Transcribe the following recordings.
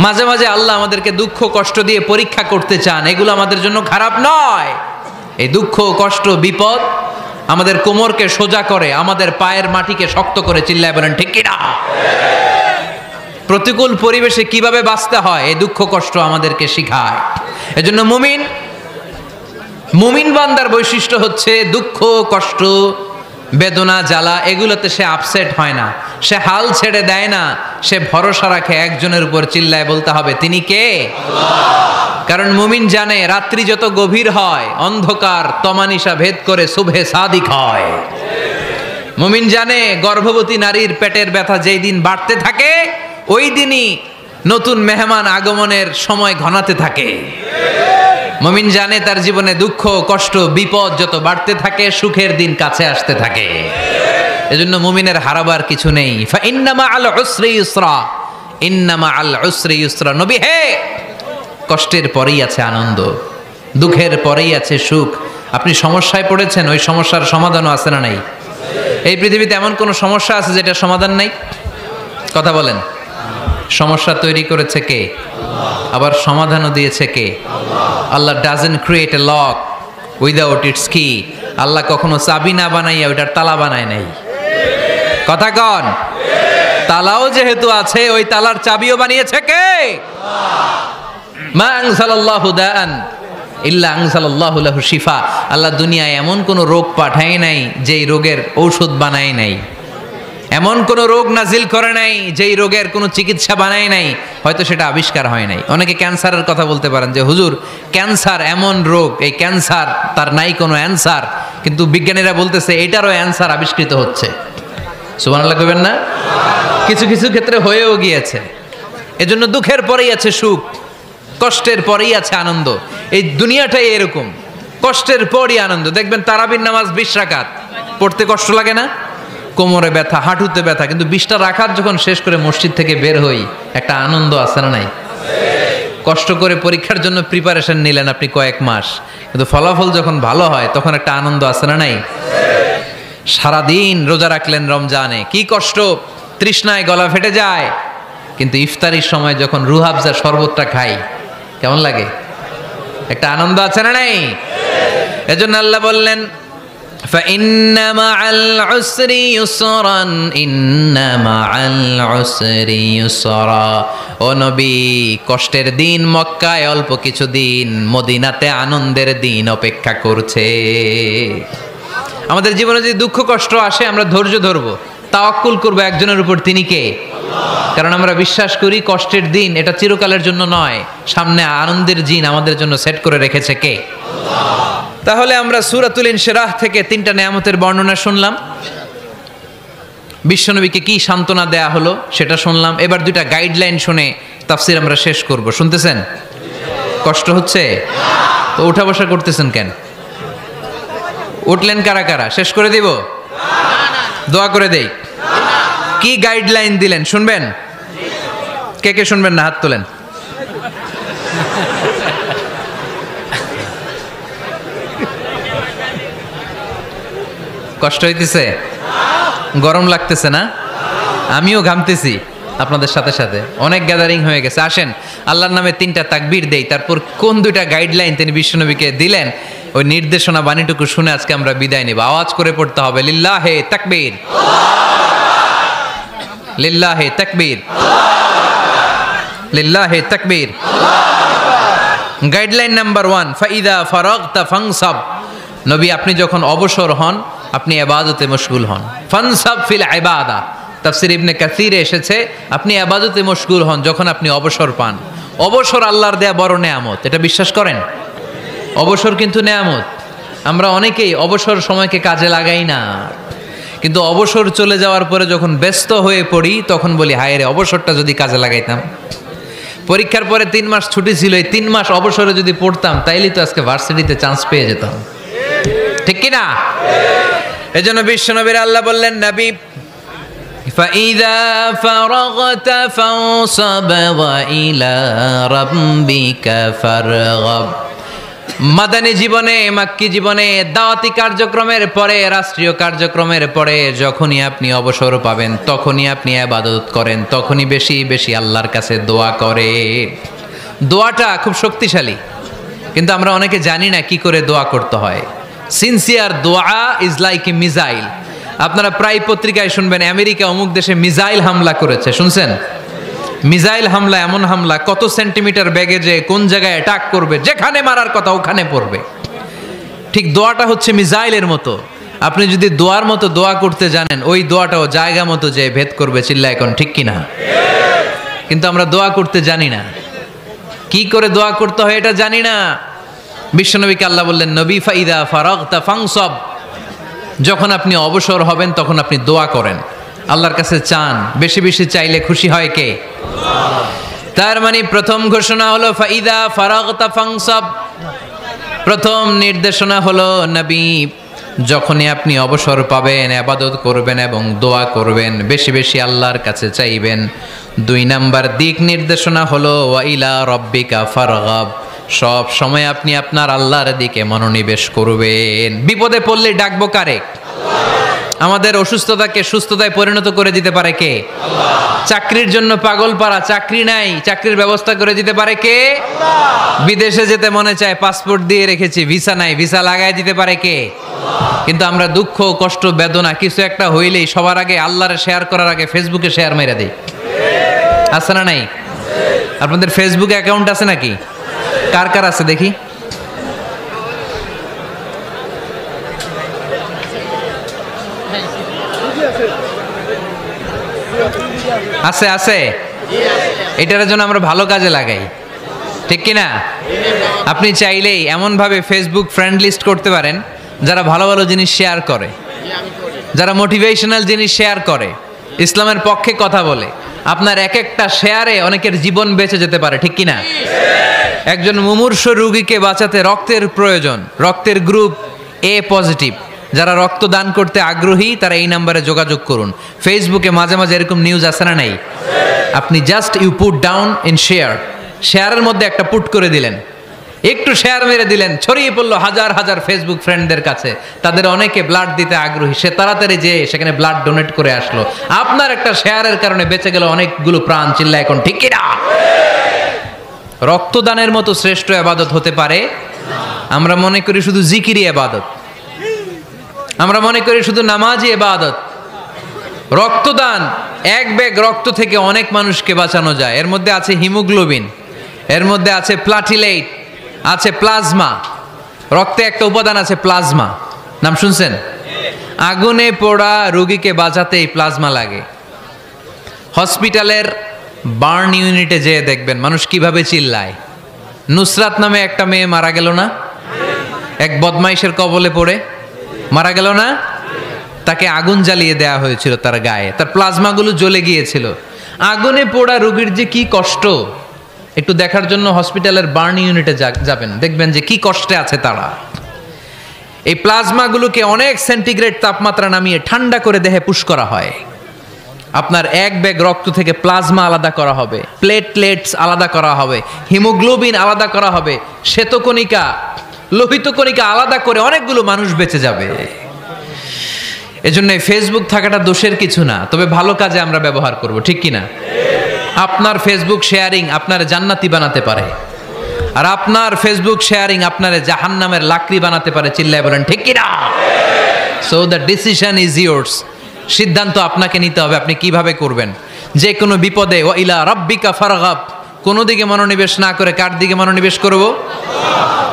মাঝে মাঝে আল্লাহ আমাদেরকে দুঃখ কষ্ট দিয়ে পরীক্ষা করতে চান, এগুলো আমাদের জন্য খারাপ নয়। এই দুঃখ কষ্ট বিপদ আমাদের কোমরকে সোজা করে, আমাদের পায়ের মাটিকে শক্ত করে। চিল্লায় বলেন ঠিক কিনা? প্রতিকূল পরিবেশে কিভাবে বাঁচতে হয় এই দুঃখ কষ্ট আমাদেরকে শিখায়। এজন্য মুমিন বান্দার বৈশিষ্ট্য হচ্ছে দুঃখ কষ্ট বেদনা জ্বালা এগুলোতে সে আপসেট হয় না, সে হাল ছেড়ে দেয় না, সে ভরসা রাখে একজনের উপর। চিল্লায় বলতে হবে তিনি কে? কারণ মুমিন জানে রাত্রি যত গভীর হয় অন্ধকার তমানিসা ভেদ করে সুবহে সাদিক হয়। মুমিন জানে গর্ভবতী নারীর পেটের ব্যথা যেই দিন বাড়তে থাকে ওই দিনই নতুন মেহমান আগমনের সময় ঘনাতে থাকে। মুমিন জানে তার জীবনে দুঃখ কষ্ট বিপদ যত বাড়তে থাকে সুখের দিন কাছে আসতে থাকে। এজন্য মুমিনের হারাবার কিছু নেই। ফা ইন্নামা আল উসরি ইউসরা, ইন্নামা আল উসরি ইউসরা। নবী হে, কষ্টের পরেই আছে আনন্দ, দুঃখের পরেই আছে সুখ। আপনি সমস্যায় পড়েছেন, ওই সমস্যার সমাধানও আছে না নাই? এই পৃথিবীতে এমন কোন সমস্যা আছে যেটা সমাধান নাই? কথা বলেন। সমস্যা তৈরি করেছে কে? আবার সমাধানও দিয়েছে কে? Allah doesn't create a lock without its key. Allah কখনো চাবি না বানাইয়া ওইটার তালা বানায় নাই। কথা কন। তালাও যেহেতু আছে ওই তালার চাবিও বানিয়েছে কে? মা আনজালাল্লাহু দাআন ইল্লা আনজালাল্লাহু লাহু শিফা। আল্লাহ দুনিয়ায় এমন কোন রোগ পাঠায় নাই যেই রোগের ঔষধ বানায় নাই, এমন কোন রোগ নাজিল করে নাই যেই রোগের কোনো চিকিৎসা বানায় নাই, হয়তো সেটা আবিষ্কার হয় নাই। অনেকে ক্যান্সারের কথা বলতে পারেন যে হুজুর ক্যান্সার এমন রোগ, এই ক্যান্সার তার নাই কোনো অ্যান্সার, কিন্তু বিজ্ঞানীরা বলতেছে এটারও অ্যান্সার আবিষ্কৃত হচ্ছে। সুবহানাল্লাহ কইবেন না? কিছু কিছু ক্ষেত্রে হয়েও গিয়েছে। এজন্য দুঃখের পরেই আছে সুখ, কষ্টের পরেই আছে আনন্দ। এই দুনিয়াটাই এরকম, কষ্টের পরই আনন্দ। দেখবেন তারাবির নামাজ 20 রাকাত পড়তে কষ্ট লাগে না? কোমরে ব্যথা, হাঁটুতে ব্যথা, কিন্তু 20টা রাকাত যখন শেষ করে মসজিদ থেকে বের হই একটা আনন্দ আছে না নাই? কষ্ট করে পরীক্ষার জন্য প্রিপারেশন নিলেন আপনি কয়েক মাস, কিন্তু ফলাফল যখন ভালো হয় তখন একটা আনন্দ আছে না নাই? সারাদিন রোজা রাখলেন রমজানে, কি কষ্ট, তৃষ্ণায় গলা ফেটে যায়, কিন্তু ইফতারির সময় যখন রুহাবজা শরবতটা খাই কেমন লাগে? একটা আনন্দ আছে না নাই? এজন্য আল্লাহ বললেন فإن مع العسر يسرا إن مع العسر يسرا। ও নবী, কষ্টের দিন মক্কায় অল্প কিছু দিন, মদিনাতে আনন্দের দিন অপেক্ষা করছে। আমাদের জীবনে যদি দুঃখ কষ্ট আসে আমরা ধৈর্য ধরবো, তাওয়াক্কুল করবো একজনের উপর, তিনি কে? কারণ আমরা বিশ্বাস করি কষ্টের দিন এটা চিরকালের জন্য নয়, সামনে আনন্দের দিন আমাদের জন্য সেট করে রেখেছে কে? তাহলে আমরা সূরাতুল ইনশিরাহ থেকে 3টা নেয়ামতের বর্ণনা শুনলাম, বিশ্বনবীকে কি সান্ত্বনা দেয়া হলো সেটা শুনলাম। এবার 2টা গাইডলাইন শুনে তাফসীর আমরা শেষ করব। শুনতেছেন? কষ্ট হচ্ছে তো উঠা বসা করতেছেন কেন? উঠলেন কারা কারা? শেষ করে দিব? দোয়া করে দেই। কি গাইডলাইন দিলেন শুনবেন? কে কে শুনবেন না হাত তোলেন। কষ্ট হইতেছে? গরম লাগতেছে না? আমিও ঘামতেছি আপনাদের সাথে সাথে। অনেক গ্যাদারিং হয়ে গেছে। আসেন আল্লাহর নামে 3টা তাকবীর দেই, তারপর কোন 2টা গাইডলাইন তিনি বিশ্বনবীকে দিলেন ওই নির্দেশনা বাণীটুকু শুনে আজকে আমরা বিদায় নেব। আওয়াজ করে পড়তে হবে লিল্লাহে তাকবীর, লিল্লাহে তাকবীর, লিল্লাহে তাকবীর। গাইডলাইন নাম্বার 1, ফাইদা ফারাগতা ফানসাব। নবী আপনি যখন অবসর হন আপনি ইবাদতে মশগুল হন। ফানসাব ফিল ইবাদা, তাফসীর ইবনে কাসিরে এসেছে আপনি ইবাদতে মশগুল হন যখন আপনি অবসর পান। অবসর আল্লাহর দেয়া বড় নেয়ামত, এটা বিশ্বাস করেন? অবসর কিন্তু নেয়ামত। আমরা অনেকেই অবসর সময়কে কাজে লাগাই না, কিন্তু অবসর চলে যাওয়ার পরে যখন ব্যস্ত হয়ে পড়ি তখন বলি হায় রে অবসরটা যদি কাজে লাগাইতাম। পরীক্ষার পরে 3 মাস ছুটি ছিল, এই 3 মাস অবসরে যদি পড়তাম তাইলেই তো আজকে ভার্সিটিতে চান্স পেয়ে যেতাম, ঠিক কি না? এজন্য বিশ্বনবীর আল্লাহ বললেন নবী ফাইদা ফারাগতা ফানসাব ওয়া ইলা রাব্বিকা ফারগাব। মাদানী জীবনে, মাক্কি জীবনে, দাওয়াতি কার্যক্রমের পরে, রাষ্ট্রীয় কার্যক্রমের পরে যখনই আপনি অবসর পাবেন তখনই আপনি ইবাদত করেন, তখনই বেশি বেশি আল্লাহর কাছে দোয়া করে। দোয়াটা খুব শক্তিশালী, কিন্তু আমরা অনেকে জানি না কি করে দোয়া করতে হয়। সিনসিয়ার দোয়া ইজ লাইক এ মিসাইল। আপনারা প্রায় পত্রিকায় শুনবেন আমেরিকা অমুক দেশে মিসাইল হামলা করেছে, শুনছেন? মিসাইল হামলা এমন হামলা, কত সেন্টিমিটার বেগে যে কোন জায়গায় অ্যাটাক করবে, যেখানে মারার কথা ওখানে পড়বে। ঠিক দোয়াটা হচ্ছে মিসাইলের মতো। আপনি যদি দোয়ার মতো দোয়া করতে জানেন, ওই দোয়াটাও জায়গা মতো যে ভেদ করবে। চিল্লা এখন ঠিক কিনা? কিন্তু আমরা দোয়া করতে জানি না, কি করে দোয়া করতে হয় এটা জানি না। বিশ্বনবীকে আল্লাহ বললেন, নবী ফাইদা ফারাগতা ফানসাব, যখন আপনি অবসর হবেন তখন আপনি দোয়া করেন, আল্লাহর কাছে চান। বেশি বেশি চাইলে খুশি হয় কে? তার মানে প্রথম ঘোষণা হলো ফাইদা ফারাগতা ফানসাব। প্রথম নির্দেশনা হলো নবী, যখনই আপনি অবসর পাবেন ইবাদত করবেন এবং দোয়া করবেন, বেশি বেশি আল্লাহর কাছে চাইবেন। 2 নাম্বার দিক নির্দেশনা হলো ওয়া ইলা রাব্বিকা ফারগাব, সব সময় আপনি আপনার আল্লাহর দিকে মনোনিবেশ করবেন। বিপদে পড়লে ডাকবো কারে? আমাদের অসুস্থতাকে সুস্থতায় পরিণত করে দিতে পারে কে? চাকরির জন্য পাগল পারা, চাকরি নাই, চাকরির ব্যবস্থা করে দিতে পারে কে? বিদেশে যেতে মনে চায়, পাসপোর্ট দিয়ে রেখেছি, ভিসা নাই, ভিসা লাগাই দিতে পারে কে? কিন্তু আমরা দুঃখ কষ্ট বেদনা কিছু একটা হইলেই সবার আগে আল্লাহরে শেয়ার করার আগে ফেসবুকে শেয়ার মেরে দেই। আছে না নাই? আপনাদের ফেসবুক অ্যাকাউন্ট আছে নাকি? কার কার আছে দেখি? আছে আছে। এটার জন্য আমরা ভালো কাজে লাগাই, ঠিক কিনা? আপনি চাইলেই এমন ভাবে ফেসবুক ফ্রেন্ড লিস্ট করতে পারেন যারা ভালো ভালো জিনিস শেয়ার করে, যারা মোটিভেশনাল জিনিস শেয়ার করে, ইসলামের পক্ষে কথা বলে। আপনার এক একটা শেয়ারে অনেকের জীবন বেঁচে যেতে পারে, ঠিক কিনা? একজন মুমূর্ষ রোগীকে বাঁচাতে রক্তের প্রয়োজন, রক্তের গ্রুপ এ পজিটিভ। যারা রক্ত দান করতে আগ্রহী তারা এই নাম্বারে যোগাযোগ করুন। ফেসবুকে মাঝে মাঝে এরকম নিউজ আসে না নাই? আপনি just you put down in share, শেয়ারের মধ্যে একটা পুট করে দিলেন, একটু শেয়ার মেরে দিলেন, ছড়িয়ে পড়লো হাজার হাজার ফেসবুক ফ্রেন্ডদের কাছে। তাদের অনেকে ব্লাড দিতে আগ্রহী, সে তাড়াতাড়ি যে সেখানে ব্লাড ডোনেট করে আসলো। আপনার একটা শেয়ারের কারণে বেঁচে গেল অনেকগুলো প্রাণ। চিল্লা এখন ঠিক কিনা? রক্তদানের মতো শ্রেষ্ঠ ইবাদত হতে পারে? আমরা মনে করি শুধু জিকিরি ইবাদত, আমরা মনে করি শুধু নামাজি ইবাদত। রক্তদান, এক ব্যাগ রক্ত থেকে অনেক মানুষকে বাঁচানো যায়। এর মধ্যে আছে হিমোগ্লোবিন, এর মধ্যে আছে প্লাটিলেট, আছে প্লাজমা। রক্তে একটা উপাদান আছে প্লাজমা, নাম শুনছেন? আগুনে পোড়া রোগীকে বাঁচাতে এই প্লাজমা লাগে। হসপিটালের বার্ন ইউনিটে যেয়ে দেখবেন মানুষ কিভাবে চিল্লায়। নুসরাত নামে একটা মেয়ে মারা গেল না? এক বদমাইশের কবলে পড়ে মারা গেল না? তাকে আগুন জ্বালিয়ে দেয়া হয়েছিল তার গায়ে, তার প্লাজমাগুলো জ্বলে গিয়েছিল। আগুনে পোড়া রোগীর যে কি কষ্ট, একটু দেখার জন্য হসপিটালের বার্ন ইউনিটে যাবেন, দেখবেন যে কি কষ্টে আছে তারা। এই প্লাজমাগুলোকে অনেক সেন্টিগ্রেড তাপমাত্রা নামিয়ে ঠান্ডা করে দেহে পুশ করা হয়। আপনার এক ব্যাগ রক্ত থেকে প্লাজমা আলাদা করা হবে, প্লেটলেটস আলাদা করা হবে, হিমোগ্লোবিন আলাদা করা হবে, শ্বেতকণিকা, লোহিত কণিকা আলাদা করে অনেকগুলো মানুষ বেঁচে যাবে। এজন্য ফেসবুক থাকাটা দোষের কিছু না, তবে ভালো কাজে আমরা ব্যবহার করব, ঠিক কিনা? আপনার ফেসবুক শেয়ারিং আপনার জান্নাতি বানাতে পারে, আর আপনার ফেসবুক শেয়ারিং আপনার জাহান্নামের লাকড়ি বানাতে পারে। চিল্লায় বলেন ঠিক কিনা? So the decision is yours. সিদ্ধান্ত আপনাকে নিতে হবে, আপনি কিভাবে করবেন। যে কোনো বিপদে ওয়া ইলা রাব্বিকা ফারগাব, কোনো দিকে মনোনিবেশ না করে কার দিকে মনোনিবেশ করব?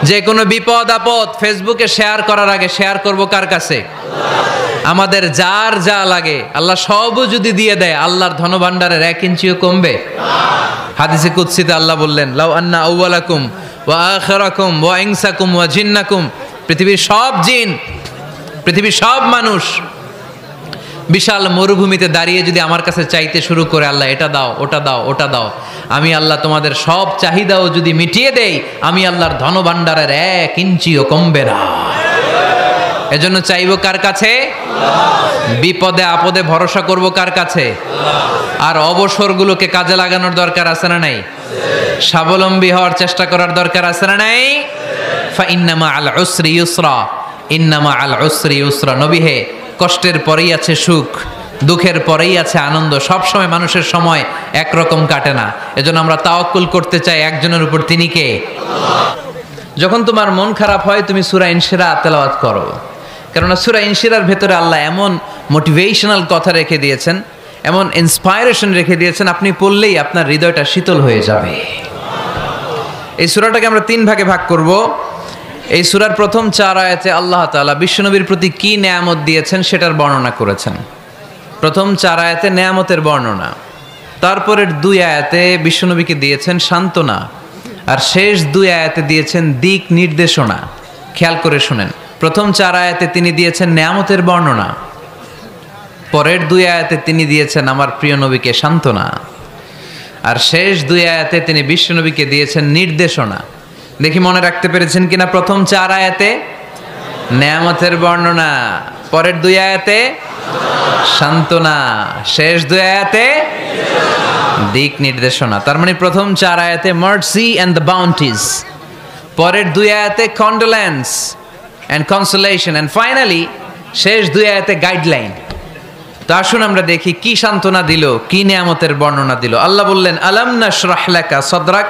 যে কোনো বিপদ আপদ ফেসবুকে শেয়ার করার আগে শেয়ার করব কার কাছে? আমাদের যার যা লাগে আল্লাহ সবও যদি দিয়ে দেয়, আল্লাহর ধনভাণ্ডারের 1 ইঞ্চিও কমবে? হাদিসে কুদসিতে আল্লাহ বললেন, লাউ আন্না আউওয়ালাকুম ওয়া আখিরাকুম ওয়া ইনসাকুম ওয়া জিন্নাকুম, পৃথিবীর সব জিন, পৃথিবীর সব মানুষ বিশাল মরুভূমিতে দাঁড়িয়ে যদি আমার কাছে চাইতে শুরু করে, আল্লাহ এটা দাও, ওটা দাও, ওটা দাও, আমি আল্লাহ তোমাদের সব চাহিদাও যদি মিটিয়ে দেই, আমি আল্লাহর ধনভাণ্ডারের 1 ইঞ্চিও কমবে না। এজন্য চাইবো কার কাছে? বিপদে আপদে ভরসা করব কার কাছে? আর অবসরগুলোকে কাজে লাগানোর দরকার আছে না নাই? স্বাবলম্বী হওয়ার চেষ্টা করার দরকার আছে না নাই? ফা ইন্নামা আল উসরি ইউসরা, ইন্নামা আল উসরি ইউসরা। নবী হে, কষ্টের পরেই আছে সুখ, দুঃখের পরেই আছে আনন্দ। সব সময় মানুষের সময় একরকম কাটে না। এজন্য আমরা তাওয়াক্কুল করতে চাই একজনের উপর, তিনি কে? যখন তোমার মন খারাপ হয় তুমি সূরা ইনশিরাহ তেলাওয়াত করো, কেননা সূরা ইনশিরাহর ভেতরে আল্লাহ এমন মোটিভেশনাল কথা রেখে দিয়েছেন, এমন ইন্সপায়ারেশন রেখে দিয়েছেন, আপনি পড়লেই আপনার হৃদয়টা শীতল হয়ে যাবে। এই সূরাটাকে আমরা 3 ভাগে ভাগ করব। এই সূরার প্রথম 4 আয়াতে আল্লাহ তাআলা বিশ্বনবীর প্রতি কি নেয়ামত দিয়েছেন সেটার বর্ণনা করেছেন। প্রথম 4 আয়াতে নেয়ামতের বর্ণনা, তারপরের 2 আয়াতে বিশ্বনবীকে দিয়েছেন সান্ত্বনা, আর শেষ 2 আয়াতে দিয়েছেন দিক নির্দেশনা। খেয়াল করে শুনেন, প্রথম 4 আয়াতে তিনি দিয়েছেন নেয়ামতের বর্ণনা, পরের 2 আয়াতে তিনি দিয়েছেন আমার প্রিয় নবীকে সান্ত্বনা, আর শেষ 2 আয়াতে তিনি বিশ্বনবীকে দিয়েছেন নির্দেশনা। দেখি মনে রাখতে পেরেছেন কিনা? প্রথম 4 আয়াতে নেয়ামতের বর্ণনা, পরের 2 আয়াতে সান্ত্বনা, শেষ 2 আয়াতে দিক নির্দেশনা। তার মানে প্রথম 4 আয়াতে মার্সি এন্ড দ্য বাউন্টিজ, পরের 2 আয়াতে condolence and consolation, and finally শেষ 2 আয়াতে গাইডলাইন। তো আসুন আমরা দেখি কি সান্ত্বনা দিল, কি নিয়ামতের বর্ণনা দিল। আল্লাহ বললেন, আলাম নাশরাহ লাকা সাদরাক,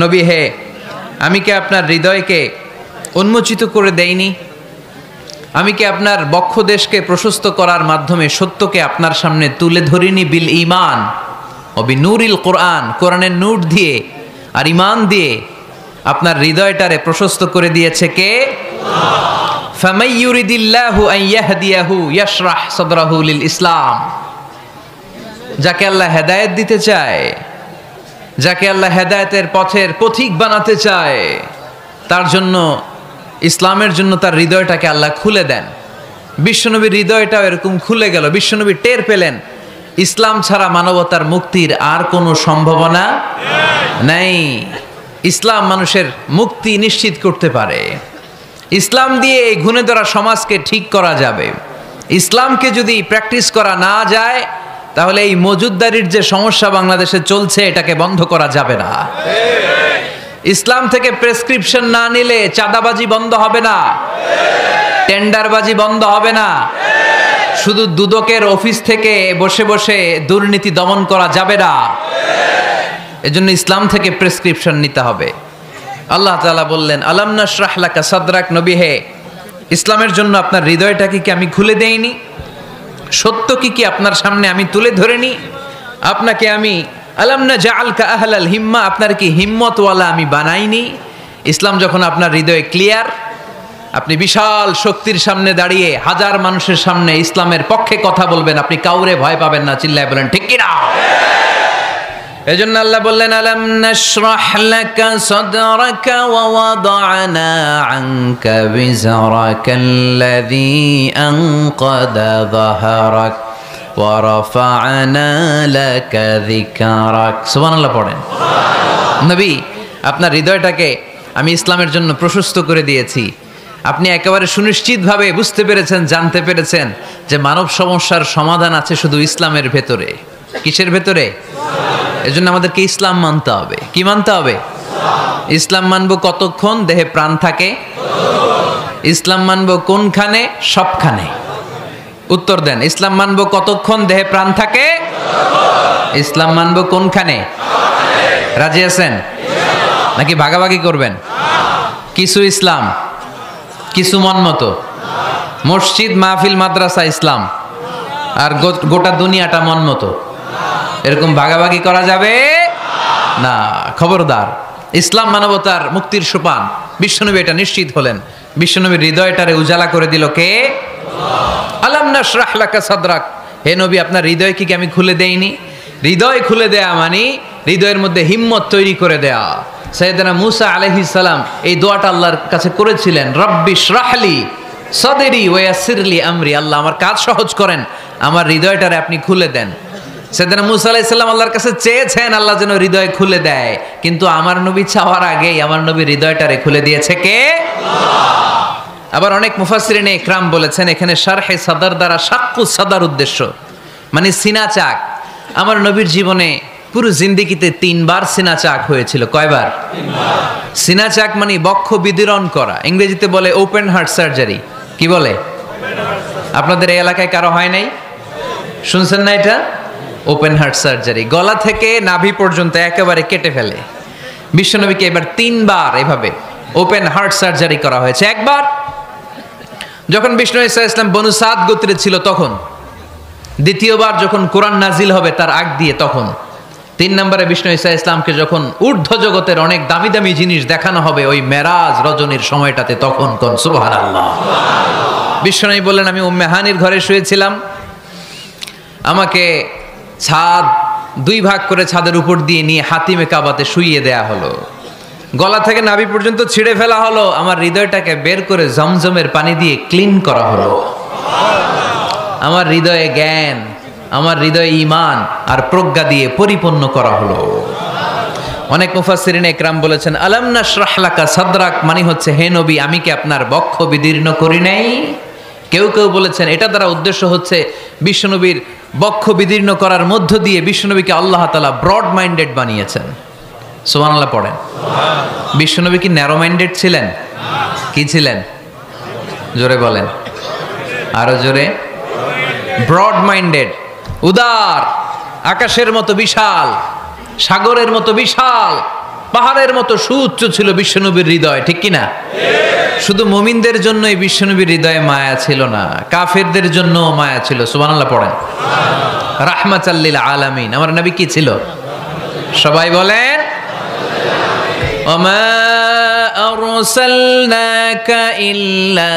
নবী হে, আমি কি আপনার হৃদয়কে উন্মোচিত করে দেইনি? আমি কি আপনার বক্ষদেশকে প্রশস্ত করার মাধ্যমে সত্যকে আপনার সামনে তুলে ধরিনি? বিল ঈমান ও বিনূরিল কোরআন, কোরআনের নূর দিয়ে আর ঈমান দিয়ে আপনার হৃদয়টারে প্রশস্ত করে দিয়েছে কে? ফামাই ইউরিদিল্লাহু আন ইয়াহদিয়াহু ইয়াশরাহ সাদরাহু লিল ইসলাম। যাকে আল্লাহ হেদায়েত দিতে চায়, যাকে আল্লাহ হেদায়েতের পথের পথিক বানাতে চায়, তার জন্য, ইসলামের জন্য তার হৃদয়টাকে আল্লাহ খুলে দেন। বিশ্বনবীর হৃদয়টাও এরকম খুলে গেল। বিশ্বনবী টের পেলেন ইসলাম ছাড়া মানবতার মুক্তির আর কোনো সম্ভাবনা নেই। ইসলাম মানুষের মুক্তি নিশ্চিত করতে পারে। ইসলাম দিয়ে এই ঘুণে ধরা সমাজকে ঠিক করা যাবে। ইসলামকে যদি প্র্যাকটিস করা না যায়, তাহলে এই মজুদদারির যে সমস্যা বাংলাদেশে চলছে, এটাকে বন্ধ করা যাবে না। ইসলাম থেকে প্রেসক্রিপশন না নিলে চাঁদাবাজি বন্ধ হবে না, টেন্ডারবাজি বন্ধ হবে না, শুধু দুদকের অফিস থেকে বসে বসে দুর্নীতি দমন করা যাবে না। এজন্য ইসলাম থেকে প্রেসক্রিপশন নিতে হবে। আল্লাহ তাআলা বললেন, আলাম নাশরাহ লাকা সাদরাক, নবী হে, ইসলামের জন্য আপনার হৃদয়টাকে কি আমি খুলে দেইনি? সত্য কি আপনার সামনে আমি তুলে ধরিনি? আপনাকে আমি আলাম নাজআলকা আহলাল হিম্মা, আপনার কি হিম্মতওয়ালা আমি বানাইনি? ইসলাম যখন আপনার হৃদয়ে ক্লিয়ার, আপনি বিশাল শক্তির সামনে দাঁড়িয়ে হাজার মানুষের সামনে ইসলামের পক্ষে কথা বলবেন, আপনি কাউরে ভয় পাবেন না। চিল্লায় বলেন ঠিক কি না? এজন্য আল্লাহ বললেন, আলাম নাশরাহ লাকা সাদরাকা ওয়া ওয়াদা'না আনকা বিজরাকাল্লাযী আনকাদা যাহরাক ওয়া রাফা'না লাকা যিকরাক। সুবহানাল্লাহ পড়েন। নবী, আপনার হৃদয়টাকে আমি ইসলামের জন্য প্রশস্ত করে দিয়েছি। আপনি একেবারে সুনিশ্চিতভাবে বুঝতে পেরেছেন, জানতে পেরেছেন যে মানব সমস্যার সমাধান আছে শুধু ইসলামের ভেতরে। কিসের ভেতরে? এজন্য আমাদেরকে ইসলাম মানতে হবে। কি মানতে হবে? ইসলাম মানবো কতক্ষণ দেহে প্রাণ থাকে? ইসলাম মানবো কোনখানে? সবখানে। উত্তর দেন, ইসলাম মানবো কতক্ষণ দেহে প্রাণ থাকে? ইসলাম মানবো কোনখানে? রাজি আছেন নাকি ভাগাভাগি করবেন? কিছু ইসলাম, কিছু মন মতো। মসজিদ, মাহফিল, মাদ্রাসা ইসলাম, আর গোটা দুনিয়াটা মন মতো। এরকম ভাগাভাগি করা যাবে না, খবরদার। ইসলাম মানবতার মুক্তির সোপান। বিশ্বনবী এটা নিশ্চিত হলেন। বিশ্বনবীর হৃদয়টারে উজালা করে দিল কে? আলাম নাশরাহ লাকা সাদরাক, হে নবী, আপনার হৃদয় কি আমি খুলে দেইনি? হৃদয় খুলে দেয়া মানে হৃদয়ের মধ্যে হিম্মত তৈরি করে দেয়া। সাইয়েদনা মুসা আলাইহিস সালাম এই দোয়াটা আল্লাহর কাছে করেছিলেন, রব্বি ইশরাহলি সাদরি ওয়া ইয়াসসিরলি আমরি, আল্লাহ আমার কাজ সহজ করেন, আমার হৃদয়টারে আপনি খুলে দেন। সাইয়েদনা মুসা আলাইহিস সালাম আল্লাহর কাছে চেয়েছেন আল্লাহ যেন হৃদয় খুলে দেয়, কিন্তু আমার নবী চাওয়ার আগেই আমার নবী হৃদয়টারে খুলে দিয়েছে কে? আল্লাহ। আবার অনেক মুফাসসিরিনে ইকরাম বলেছেন এখানে শারহে সাদর দ্বারা শাক্কু সাদর উদ্দেশ্য, মানে সিনা চাক। আমার নবীর জীবনে পুরো জিন্দেগিতে 3 বার সিনা চাক হয়েছিল। কয়বার? 3 বার। সিনা চাক মানে বক্ষ বিদীর্ণ করা, ইংরেজিতে বলে ওপেন হার্ট সার্জারি। কি বলে? আপনাদের এই এলাকায় কারো হয় নাই? শুনছেন না এটা? ওপেন হার্ট সার্জারি, গলা থেকে নাভি পর্যন্ত একেবারে কেটে ফেলে। বিশ্বনবীকে এবার 3 বার এভাবে ওপেন হার্ট সার্জারি করা হয়েছে। একবার যখন বিষ্ণু ঈসা ইসলাম বনু সাদ গোত্রে ছিল তখন, দ্বিতীয়বার যখন কোরআন নাজিল হবে তার আগ দিয়ে তখন, 3 নম্বরে বিষ্ণু ঈসা ইসলামকে যখন ঊর্ধ্ব জগতের অনেক দামি দামি জিনিস দেখানো হবে ওই মেরাজ রজনীর সময়টাতে, তখন কোন সুবহানাল্লাহ। বিশ্বনবী বললেন, আমি উম্মে হানির ঘরে শুয়েছিলাম, আমাকে ছাদ 2 ভাগ করে ছাদের উপর দিয়ে নিয়ে হাতিমে কাবাতে শুইয়ে দেয়া হলো, গলা থেকে নাভি পর্যন্ত ছিঁড়ে ফেলা হলো, আমার হৃদয়টাকে বের করে জমজমের পানি দিয়ে ক্লিন করা হলো, আমার হৃদয়ে জ্ঞান, আমার হৃদয়ে ঈমান আর প্রজ্ঞা দিয়ে পরিপূর্ণ করা হলো। অনেক মুফাসসিরিন একরাম বলেছেন, আলাম নাশরাহ লাকা সাদরাক মানে হচ্ছে, হে নবী আমি কি আপনার বক্ষ বিদীর্ণ করি নাই? কেউ কেউ বলেছেন এটা দ্বারা উদ্দেশ্য হচ্ছে বিশ্বনবীর বক্ষ বিদীর্ণ করার মধ্য দিয়ে বিশ্বনবীকে আল্লাহ তাআলা ব্রড মাইন্ডেড বানিয়েছেন। সুবহানাল্লাহ পড়েন। বিশ্বনবী কি ন্যারো মাইন্ডেড ছিলেন? কি ছিলেন? জোরে বলেন, আরো জোরে। ব্রড মাইন্ডেড, উদার, আকাশের মতো বিশাল, সাগরের মতো বিশাল, পাহাড়ের মতো সুউচ্চ ছিল বিশ্বনবীর হৃদয়, ঠিক কিনা? শুধু মুমিনদের জন্যই বিশ্বনবীর হৃদয়ে মায়া ছিল না, কাফেরদের জন্য মায়া ছিল। সুবহানাল্লাহ পড়েন। রাহমাতাল লিল আলামিন, আমার নবী কি ছিল? সবাই বলেন, ওমা আরসালনাকা ইল্লা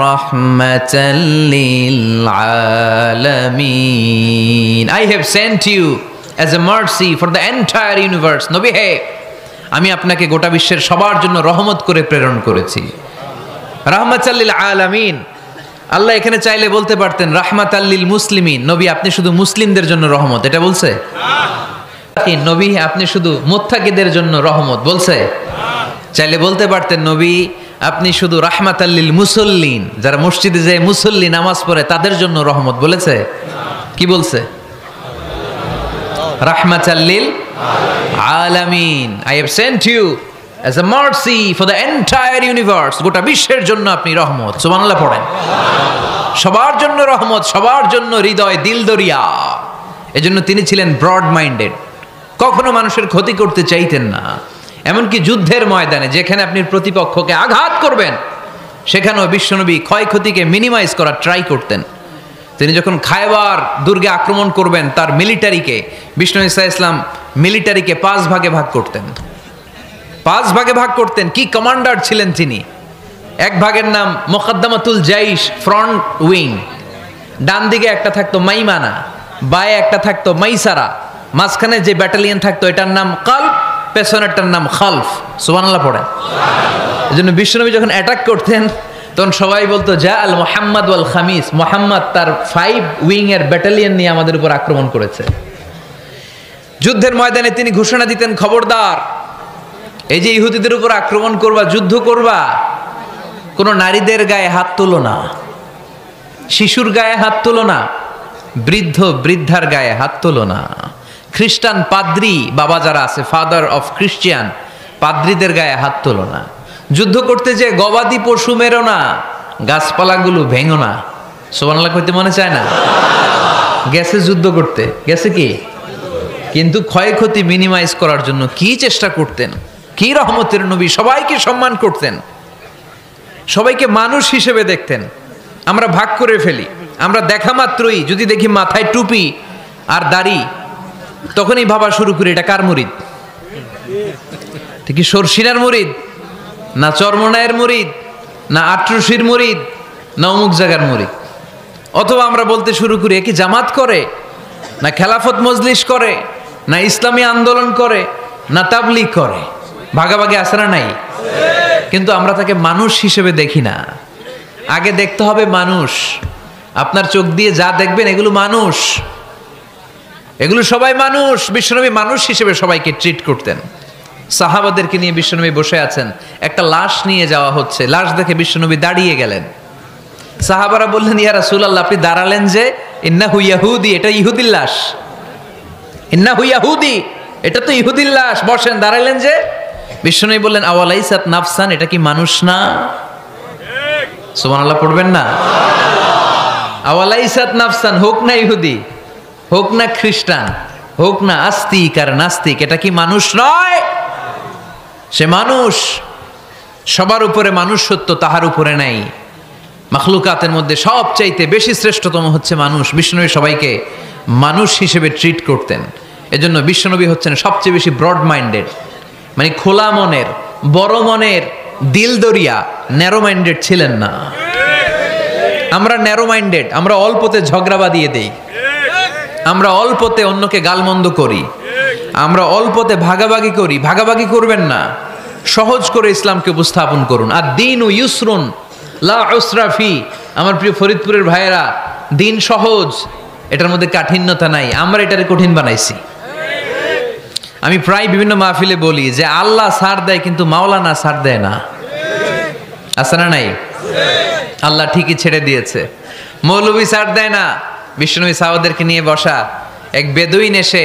রাহমাতাল লিল আলামিন। I have sent you as a mercy for the entire universe. নবী হে, আমি আপনাকে গোটা বিশ্বের সবার জন্য রহমত করে প্রেরণ করেছি। রাহমাতাল লিল আলামিন, আল্লাহ এখানে চাইলে বলতে পারতেন রাহমাতাল লিল মুসলিমিন, নবী আপনি শুধু মুসলিমদের জন্য রহমত, এটা বলছে? নবী আপনি শুধু মুত্তাকিদের জন্য রহমত, বলছে? চাইলে বলতে পারতেন নবী আপনি শুধু রাহমাতাল লিল মুসল্লিন, যারা মসজিদে যায় মুসল্লি নামাজ পড়ে তাদের জন্য রহমত, বলেছে? কি বলছে? রাহমাতাল লিল আলামিন, I have sent you as a mercy for the entire universe, গোটা বিশ্বের জন্য আপনি রহমত। সুবহানাল্লাহ পড়েন। সবার জন্য রহমত, সবার জন্য হৃদয় দিল দরিয়া। এজন্য তিনি ছিলেন ব্রড মাইন্ডেড, কখনো মানুষের ক্ষতি করতে চাইতেন না। এমনকি যুদ্ধের ময়দানে যেখানে আপনি প্রতিপক্ষকে আঘাত করবেন সেখানেও বিশ্বনবী ক্ষয়ক্ষতিকে মিনিমাইজ করার ট্রাই করতেন। তিনি যখন খায়বার দুর্গে আক্রমণ করবেন তার মিলিটারিকে, বিষ্ণু ঈসা ইসলাম মিলিটারিকে 5 ভাগে ভাগ করতেন, 5 ভাগে ভাগ করতেন। কি কমান্ডার ছিলেন তিনি! এক ভাগের নাম মুকদ্দমাতুল জাইশ, ফ্রন্ট উইং, ডান দিকে একটা থাকতো মাইমানা, বায়ে একটা থাকতো মাইসারা, মাঝখানে যে ব্যাটালিয়ন থাকতো এটার নাম কালব, পেছনেরটার নাম খালফ। সুবহানাল্লাহ পড়েন। এজন্য বিশ্বনবী যখন অ্যাটাক করতেন তখন সবাই বলতো যা আল মুহাম্মদ ওয়াল খামিস, মুহাম্মদ তার 5 উইং এর ব্যাটালিয়ন নিয়ে আমাদের উপর আক্রমণ করেছে। যুদ্ধের ময়দানে তিনি ঘোষণা দিতেন, খবরদার এই যে ইহুদিদের উপর আক্রমণ করবা, যুদ্ধ করবা, কোনো নারীদের গায়ে হাত তুলো না, শিশুর গায়ে হাত তুলো না, বৃদ্ধ বৃদ্ধার গায়ে হাত তুলো না, খ্রিস্টান পাদ্রী বাবা যারা আছে, ফাদার অফ খ্রিস্টিয়ান, পাদ্রীদের গায়ে হাত তোলো না। যুদ্ধ করতে যে গবাদি পশু মেরো না, গাছপালাগুলো ভেঙো না। সুবহানাল্লাহ কইতে মনে চায় না? গেছে যুদ্ধ করতে, গেছে কি, কিন্তু ক্ষয়ক্ষতি মিনিমাইজ করার জন্য কি চেষ্টা করতেন! কি রহমতের নবী! সবাইকে সম্মান করতেন, সবাইকে মানুষ হিসেবে দেখতেন। আমরা ভাগ করে ফেলি, আমরা দেখা মাত্রই যদি দেখি মাথায় টুপি আর দাড়ি, তখনই ভাবা শুরু করি এটা কার মুরিদ? কি সরসিনার মুরিদ, না চরমনায়ের মুরিদ, না আটরশির মুরিদ, না অমুক জায়গার মুরিদ? অথবা আমরা বলতে শুরু করি এ কি জামাত করে, না খেলাফত মজলিস করে, না ইসলামী আন্দোলন করে, না তাবলীগ করে। ভাগাভাগি আছে না নাই? কিন্তু আমরা তাকে মানুষ হিসেবে দেখি না। আগে দেখতে হবে মানুষ। আপনার চোখ দিয়ে যা দেখবেন এগুলো মানুষ, এগুলো সবাই মানুষ। বিশ্বনবী মানুষ হিসেবে সবাইকে ট্রিট করতেন। সাহাবাদেরকে নিয়ে বিশ্বনবী বসে আছেন, একটা লাশ নিয়ে যাওয়া হচ্ছে, লাশ দেখে বিশ্বনবী দাঁড়িয়ে গেলেন। সাহাবারা বললেন ইয়া রাসূলুল্লাহ আপনি দাঁড়ালেন যে? ইন্নাহু ইয়াহুদি, এটা ইহুদির লাশ। ইন্নাহু ইয়াহুদি, এটা তো ইহুদির লাশ, বসেন। দাঁড়াইলেন যে? বিশ্বনবী বললেন আওয়ালাইসাত নাফসান, এটা কি মানুষ না? সুবহানাল্লাহ পড়বেন না? আওয়ালাইসাত নাফসান, হোক না ইহুদি, হোক না খ্রিস্টান, হোক না আস্তিক আর নাস্তিক, এটা কি মানুষ নয়? সে মানুষ। সবার উপরে মানুষ সত্য, তাহার উপরে নাই। মাখলুকাতের মধ্যে সবচাইতে বেশি শ্রেষ্ঠতম হচ্ছে মানুষ। বিশ্বনবী সবাইকে মানুষ হিসেবে ট্রিট করতেন। এজন্য বিশ্বনবী হচ্ছেন সবচেয়ে বেশি ব্রড মাইন্ডেড, মানে খোলা মনের, বড় মনের, দিল দরিয়া। ন্যারো মাইন্ডেড ছিলেন না। আমরা ন্যারো মাইন্ডেড, আমরা অল্পতে ঝগড়া বাঁধিয়ে দেই, আমরা অল্পতে অন্যকে গালমন্দ করি, আমরা অল্পতে ভাগাভাগি করি। ভাগাভাগি করবেন না, সহজ করে ইসলামকে উপস্থাপন করুন। আর দিন ও ইউসরুন লা উসরা ফি। আমার প্রিয় ফরিদপুরের ভাইয়েরা, দিন সহজ, এটার মধ্যে কাঠিন্যতা নাই। আমরা এটারে কঠিন বানাইছি। আমি প্রায় বিভিন্ন মাহফিলে বলি যে আল্লাহ ছাড় দেয় কিন্তু মাওলানা ছাড় দেয় না। আছে না নাই? আল্লাহ ঠিকই ছেড়ে দিয়েছে, মৌলভী ছাড় দেয় না। বিশ্বনবী সাহাবাদেরকে নিয়ে বসা, এক বেদুইন এসে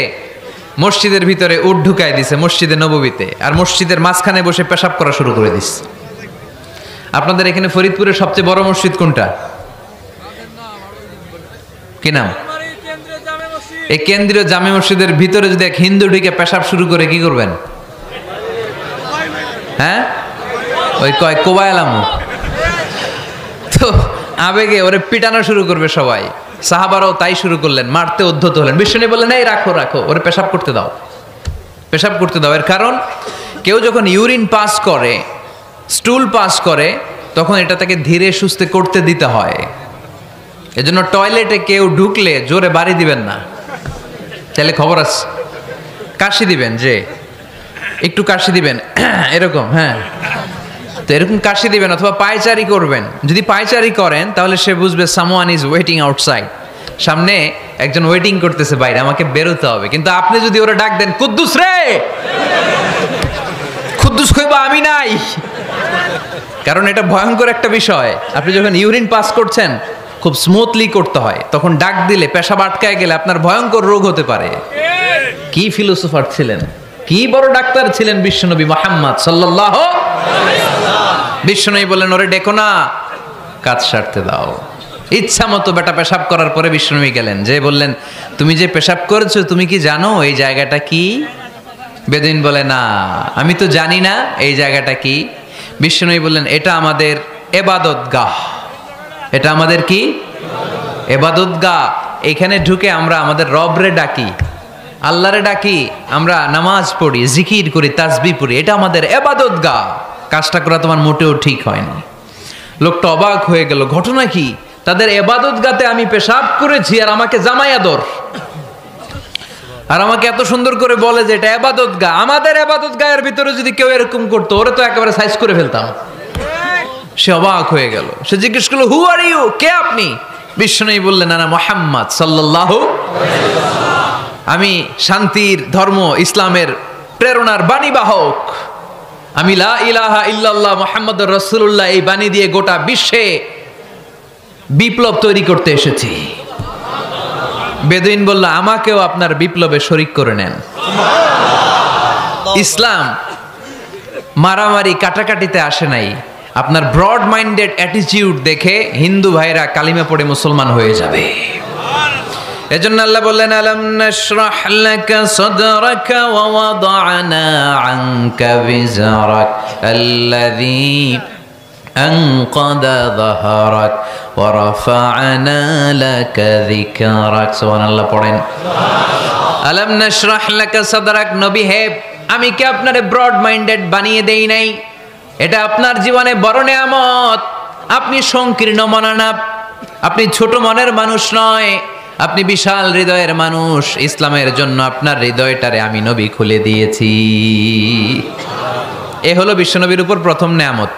মসজিদের ভিতরে উট ঢুকায় দিছে, মসজিদে নববীতে, আর মসজিদের মাঝখানে বসে পেশাব করা শুরু করে দিচ্ছে। আপনাদের এখানে ফরিদপুরের সবচেয়ে বড় মসজিদ কোনটা? কি নাম? এই কেন্দ্রীয় জামে মসজিদের ভিতরে যদি এক হিন্দু ঢুকে পেশাব শুরু করে কি করবেন? হ্যাঁ, ওই কয় কোবায়ালামু। তো আবেগে ওরে পিটানো শুরু করবে সবাই। সাহাবারাও তাই শুরু করলেন, মারতে উদ্ধত হলেন। বিশ্বনবী বললেন এই রাখো রাখো, ওরে পেশাব করতে দাও, পেশাব করতে দাও। এর কারণ কেউ যখন ইউরিন পাস করে, স্টুল পাস করে, তখন এটা তাকে ধীরে সুস্থে করতে দিতে হয়। এজন্য টয়লেটে কেউ ঢুকলে জোরে বাড়ি দিবেন না, তাহলে খবর আছে। কাশি দিবেন, যে একটু কাশি দিবেন এরকম, হ্যাঁ, তো এরকম কাশি দিবেন। অথবা পায়চারি করবেন। যদি পায়চারি করেন তাহলে সে বুঝবে সামওয়ান ইজ ওয়েটিং আউটসাইড, সামনে একজন ওয়েটিং করতেছে বাইরে, আমাকে বেরোতে হবে। কিন্তু আপনি যদি ওরা ডাক দেন কুদ্দুস রে, কুদ্দুস কইবা আমি নাই, কারণ এটা ভয়ঙ্কর একটা বিষয়। আপনি যখন ইউরিন পাস করছেন খুব স্মুথলি করতে হয়, তখন ডাক দিলে পেশাব আটকায় গেলে আপনার ভয়ঙ্কর রোগ হতে পারে। কি ফিলোসোফার ছিলেন, কি বড় ডাক্তার ছিলেন বিশ্বনবী মুহাম্মদ সাল্লাল্লাহু আলাইহি ওয়াসাল্লাম। বিশ্বনবী বললেন ওরে ডেকো না, কাজ সারতে দাও। ইচ্ছা মতো বেটা পেশাব করার পরে বিশ্বনবী গেলেন, যে বললেন তুমি যে পেশাব করেছো তুমি কি জানো এই জায়গাটা কি? বেদুইন বলে না, আমি তো জানি না এই জায়গাটা কি। বিশ্বনবী বললেন এটা আমাদের ইবাদতগাহ। এটা আমাদের কি? ইবাদতগাহ। এখানে ঢুকে আমরা আমাদের রবরে ডাকি, আল্লাহরে ডাকি, আমরা নামাজ পড়ি, জিকির করি, তাসবিহ পড়ি, এটা আমাদের ইবাদতগাহ। কাজটা করা তোমার মোটেও ঠিক হয়নি। লোকটা অবাক হয়ে গেল, ঘটনা কি? তাদের ইবাদতগাতে আমি পেশাব করেছি আর আমাকে জামাই আদর, আর আমাকে এত সুন্দর করে বলে যে এটা ইবাদতগাহ। আমাদের ইবাদতগাহের ভিতরে যদি কেউ এরকম করতো, ওরে তো একেবারে সাইজ করে ফেলতাম। সে অবাক হয়ে গেল। সে জিজ্ঞেস করলো হু আর ইউ, কে আপনি? বিশ্বনবী বললেন না মুহাম্মদ সাল্লাল্লাহু আলাইহি ওয়াসাল্লাম, আমি শান্তির ধর্ম ইসলামের প্রেরণার বাণীবাহক। আমি লা ইলাহা ইল্লাল্লাহ মুহাম্মাদুর রাসূলুল্লাহ এই বাণী দিয়ে গোটা বিশ্বে বিপ্লব তৈরি করতে এসেছি। বেদুইন বলল আমাকেও আপনার বিপ্লবে শরীক করে নেন। ইসলাম মারামারি কাটাকাটিতে আসে নাই। আপনার ব্রড মাইন্ডেড অ্যাটিটিউড দেখে হিন্দু ভাইরা কালিমা পড়ে মুসলমান হয়ে যাবে। এজন্য আল্লাহ বললেন আলাম নাশরাহ লাকা সাদরাকা ওয়া ওয়াদা'না আনকা বিজরাক আল্লাযী আনকাদা যাহরাক ওয়া রাফা'না লাকা যিকরাক। সুবহানাল্লাহ পড়েন। আলাম নাশরাহ লাকা সাদরাক, নবী হে আমি কি আপনারে ব্রড মাইন্ডেড বানিয়ে দেই নাই? এটা আপনার জীবনে বড় নেয়ামত। আপনি সংকীর্ণ মনা না, আপনি ছোট মনের মানুষ নয়, আপনি বিশাল হৃদয়ের মানুষ। ইসলামের জন্য আপনার হৃদয়টারে আমি নবী খুলে দিয়েছি। এ হলো বিশ্বনবীর উপর প্রথম নেয়ামত।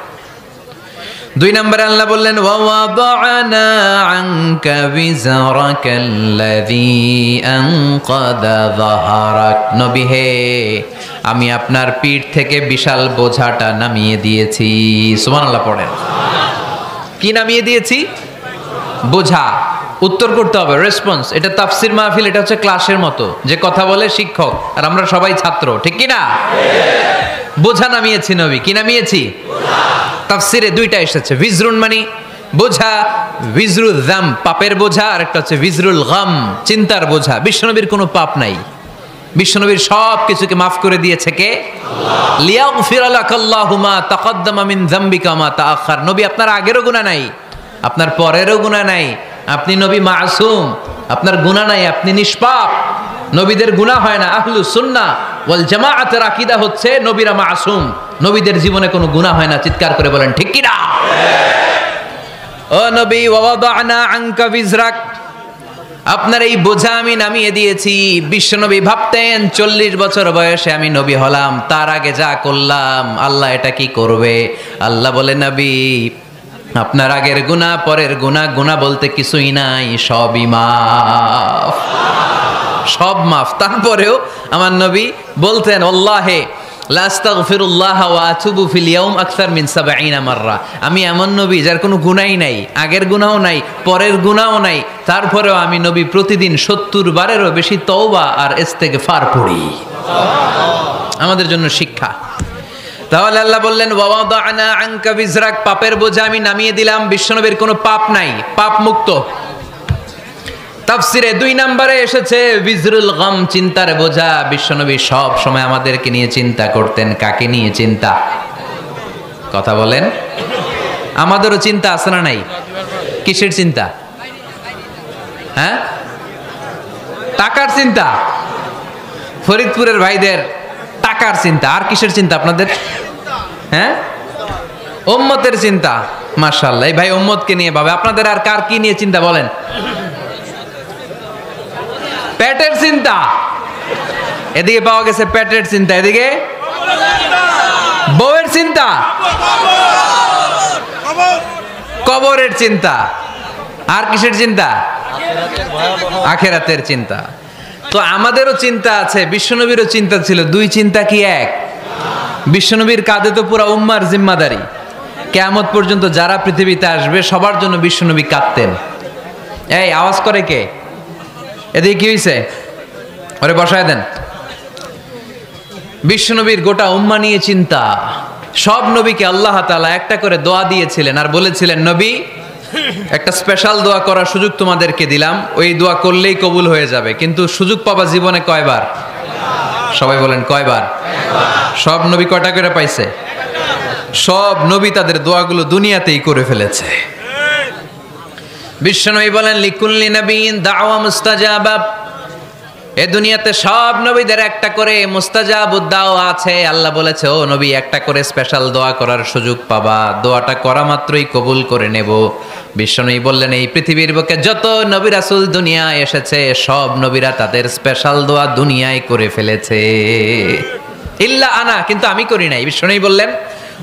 2 নম্বরে আল্লাহ বললেন ওয়া ওয়াদা'না আনকা বিজরাকাল্লাযী আনকাদা যাহরাক, নবী হে আমি আপনার পিঠ থেকে বিশাল বোঝাটা নামিয়ে দিয়েছি। সুবহানাল্লাহ পড়েন। কি নামিয়ে দিয়েছি? বোঝা। উত্তর করতে হবে, রেসপন্স। এটা তাফসির মাহফিল, এটা হচ্ছে ক্লাসের মতো, যে কথা বলে শিক্ষক আর আমরা সবাই ছাত্র, ঠিক কি না? বোঝা নামিয়েছি নবী, কি নামিয়েছি? তাফসিরে দুইটা এসেছে, ভিজরুন মানে বোঝা, ভিজরুল যাম পাপের বোঝা, আর একটা হচ্ছে ভিজরুল গাম চিন্তার বোঝা। বিশ্বনবীর কোনো পাপ নাই, বিশ্বনবীর সব কিছুকে মাফ করে দিয়েছে কে? লিয়াগফির লাকাল্লাহু মা তাকদ্দামা মিন যামবিকা মা তাআখার। নবী আপনার আগেরও গুনাহ নাই, আপনার পরেরও গুনাহ নাই, আপনি নবী মাসুম, আপনার গুনাহ নাই, আপনি নিষ্পাপ। নবীদের গুনাহ হয় না। আহলুস সুন্নাহ ওয়াল জামাআতের আকীদা হচ্ছে নবীরা মাসুম, নবীদের জীবনে কোনো গুনাহ হয় না। চিৎকার করে বলেন ঠিক কি না? ও নবী, ওয়াদানা আনকা বিজরাক, আপনার এই বোঝা আমি নামিয়ে দিয়েছি। বিশ্বনবী ভাবতেন 40 বছর বয়সে আমি নবী হলাম, তার আগে যা করলাম আল্লাহ এটা কি করবে? আল্লাহ বলে, নবী আপনার আগের গুনাহ, পরের গুনাহ, গুনাহ বলতে কিছুই নাই, সবই মাফ, সব মাফ। তারপরেও আমার নবী বলতেন, আল্লাহে লা আস্তাগফিরুল্লাহ ওয়া আতুবু ফিল ইয়াউম আকসার মিন 70 মাররা। আমি এমন নবী যার কোনো গুনাহই নাই, আগের গুনাহও নাই, পরের গুনাহও নাই, তারপরেও আমি নবী প্রতিদিন 70 বারেরও বেশি তওবা আর ইস্তেগফার পড়ি। আমাদের জন্য শিক্ষা। তাহলে আল্লাহ বললেন, ওয়াদানা আনকা বিজরাক, পাপের বোঝা আমি নামিয়ে দিলাম। বিশ্বনবীর কোনো পাপ নাই, পাপ মুক্ত। তাফসিরে 2 নম্বরে এসেছে বিজরুল গাম, চিন্তার বোঝা। বিশ্বনবী সব সময় আমাদেরকে নিয়ে চিন্তা করতেন। কাকে নিয়ে চিন্তা? কথা বলেন। আমাদেরও চিন্তা আছে না নাই? কিসের চিন্তা? হ্যাঁ, টাকার চিন্তা। ফরিদপুরের ভাইদের টাকার চিন্তা। আর কিসের চিন্তা আপনাদের? হ্যাঁ, উম্মতের চিন্তা। মাশাআল্লাহ, এই ভাই উম্মতকে নিয়ে ভাবে। আপনাদের আর কার কি নিয়ে চিন্তা বলেন? পেটের চিন্তা। এদিকে পাওয়া গেছে পেটের চিন্তা, এদিকে বউয়ের চিন্তা, কবরের চিন্তা। আর কিসের চিন্তা? আখিরাতের চিন্তা। তো আমাদেরও চিন্তা আছে, বিশ্বনবীরও চিন্তা ছিল। 2 চিন্তা কি এক? বিশ্বনবীর কাঁধে তো পুরা উম্মার জিম্মাদারি। কিয়ামত পর্যন্ত যারা পৃথিবীতে আসবে সবার জন্য বিশ্বনবী কাঁদতেন। এই আওয়াজ করে কে? এদিকে কি হয়েছে? ওরে বসায় দেন। বিশ্বনবীর গোটা উম্মা নিয়ে চিন্তা। সব নবীকে আল্লাহ তাআলা একটা করে দোয়া দিয়েছিলেন আর বলেছিলেন, নবী একটা স্পেশাল দোয়া করার সুযোগ তোমাদেরকে দিলাম, ওই দোয়া করলেই কবুল হয়ে যাবে। কিন্তু সুযোগ পাবা জীবনে কয়বার? সবাই বলেন কয়বার? সব নবী কয়টা করে পাইছে? সব নবী তাদের দোয়াগুলো দুনিয়াতেই করে ফেলেছে। বিশ্বনবী বলেন, লিকুল্লি নবিয়্যিন দাওয়া মুস্তাজাবা। এ দুনিয়াতে সব নবীদের একটা করে মুস্তাজাবুদ দাওয়া আছে। আল্লাহ বলেছে, ও নবী একটা করে স্পেশাল দোয়া করার সুযোগ পাবা, দোয়াটা করা মাত্রই কবুল করে নেব। বিশ্বনবী বললেন, এই পৃথিবীর বুকে যত নবী রাসূল দুনিয়ায় এসেছে সব নবীরা তাদের স্পেশাল দোয়া দুনিয়ায় করে ফেলেছে, ইল্লা আনা, কিন্তু আমি করি নাই। বিশ্বনবী বললেন,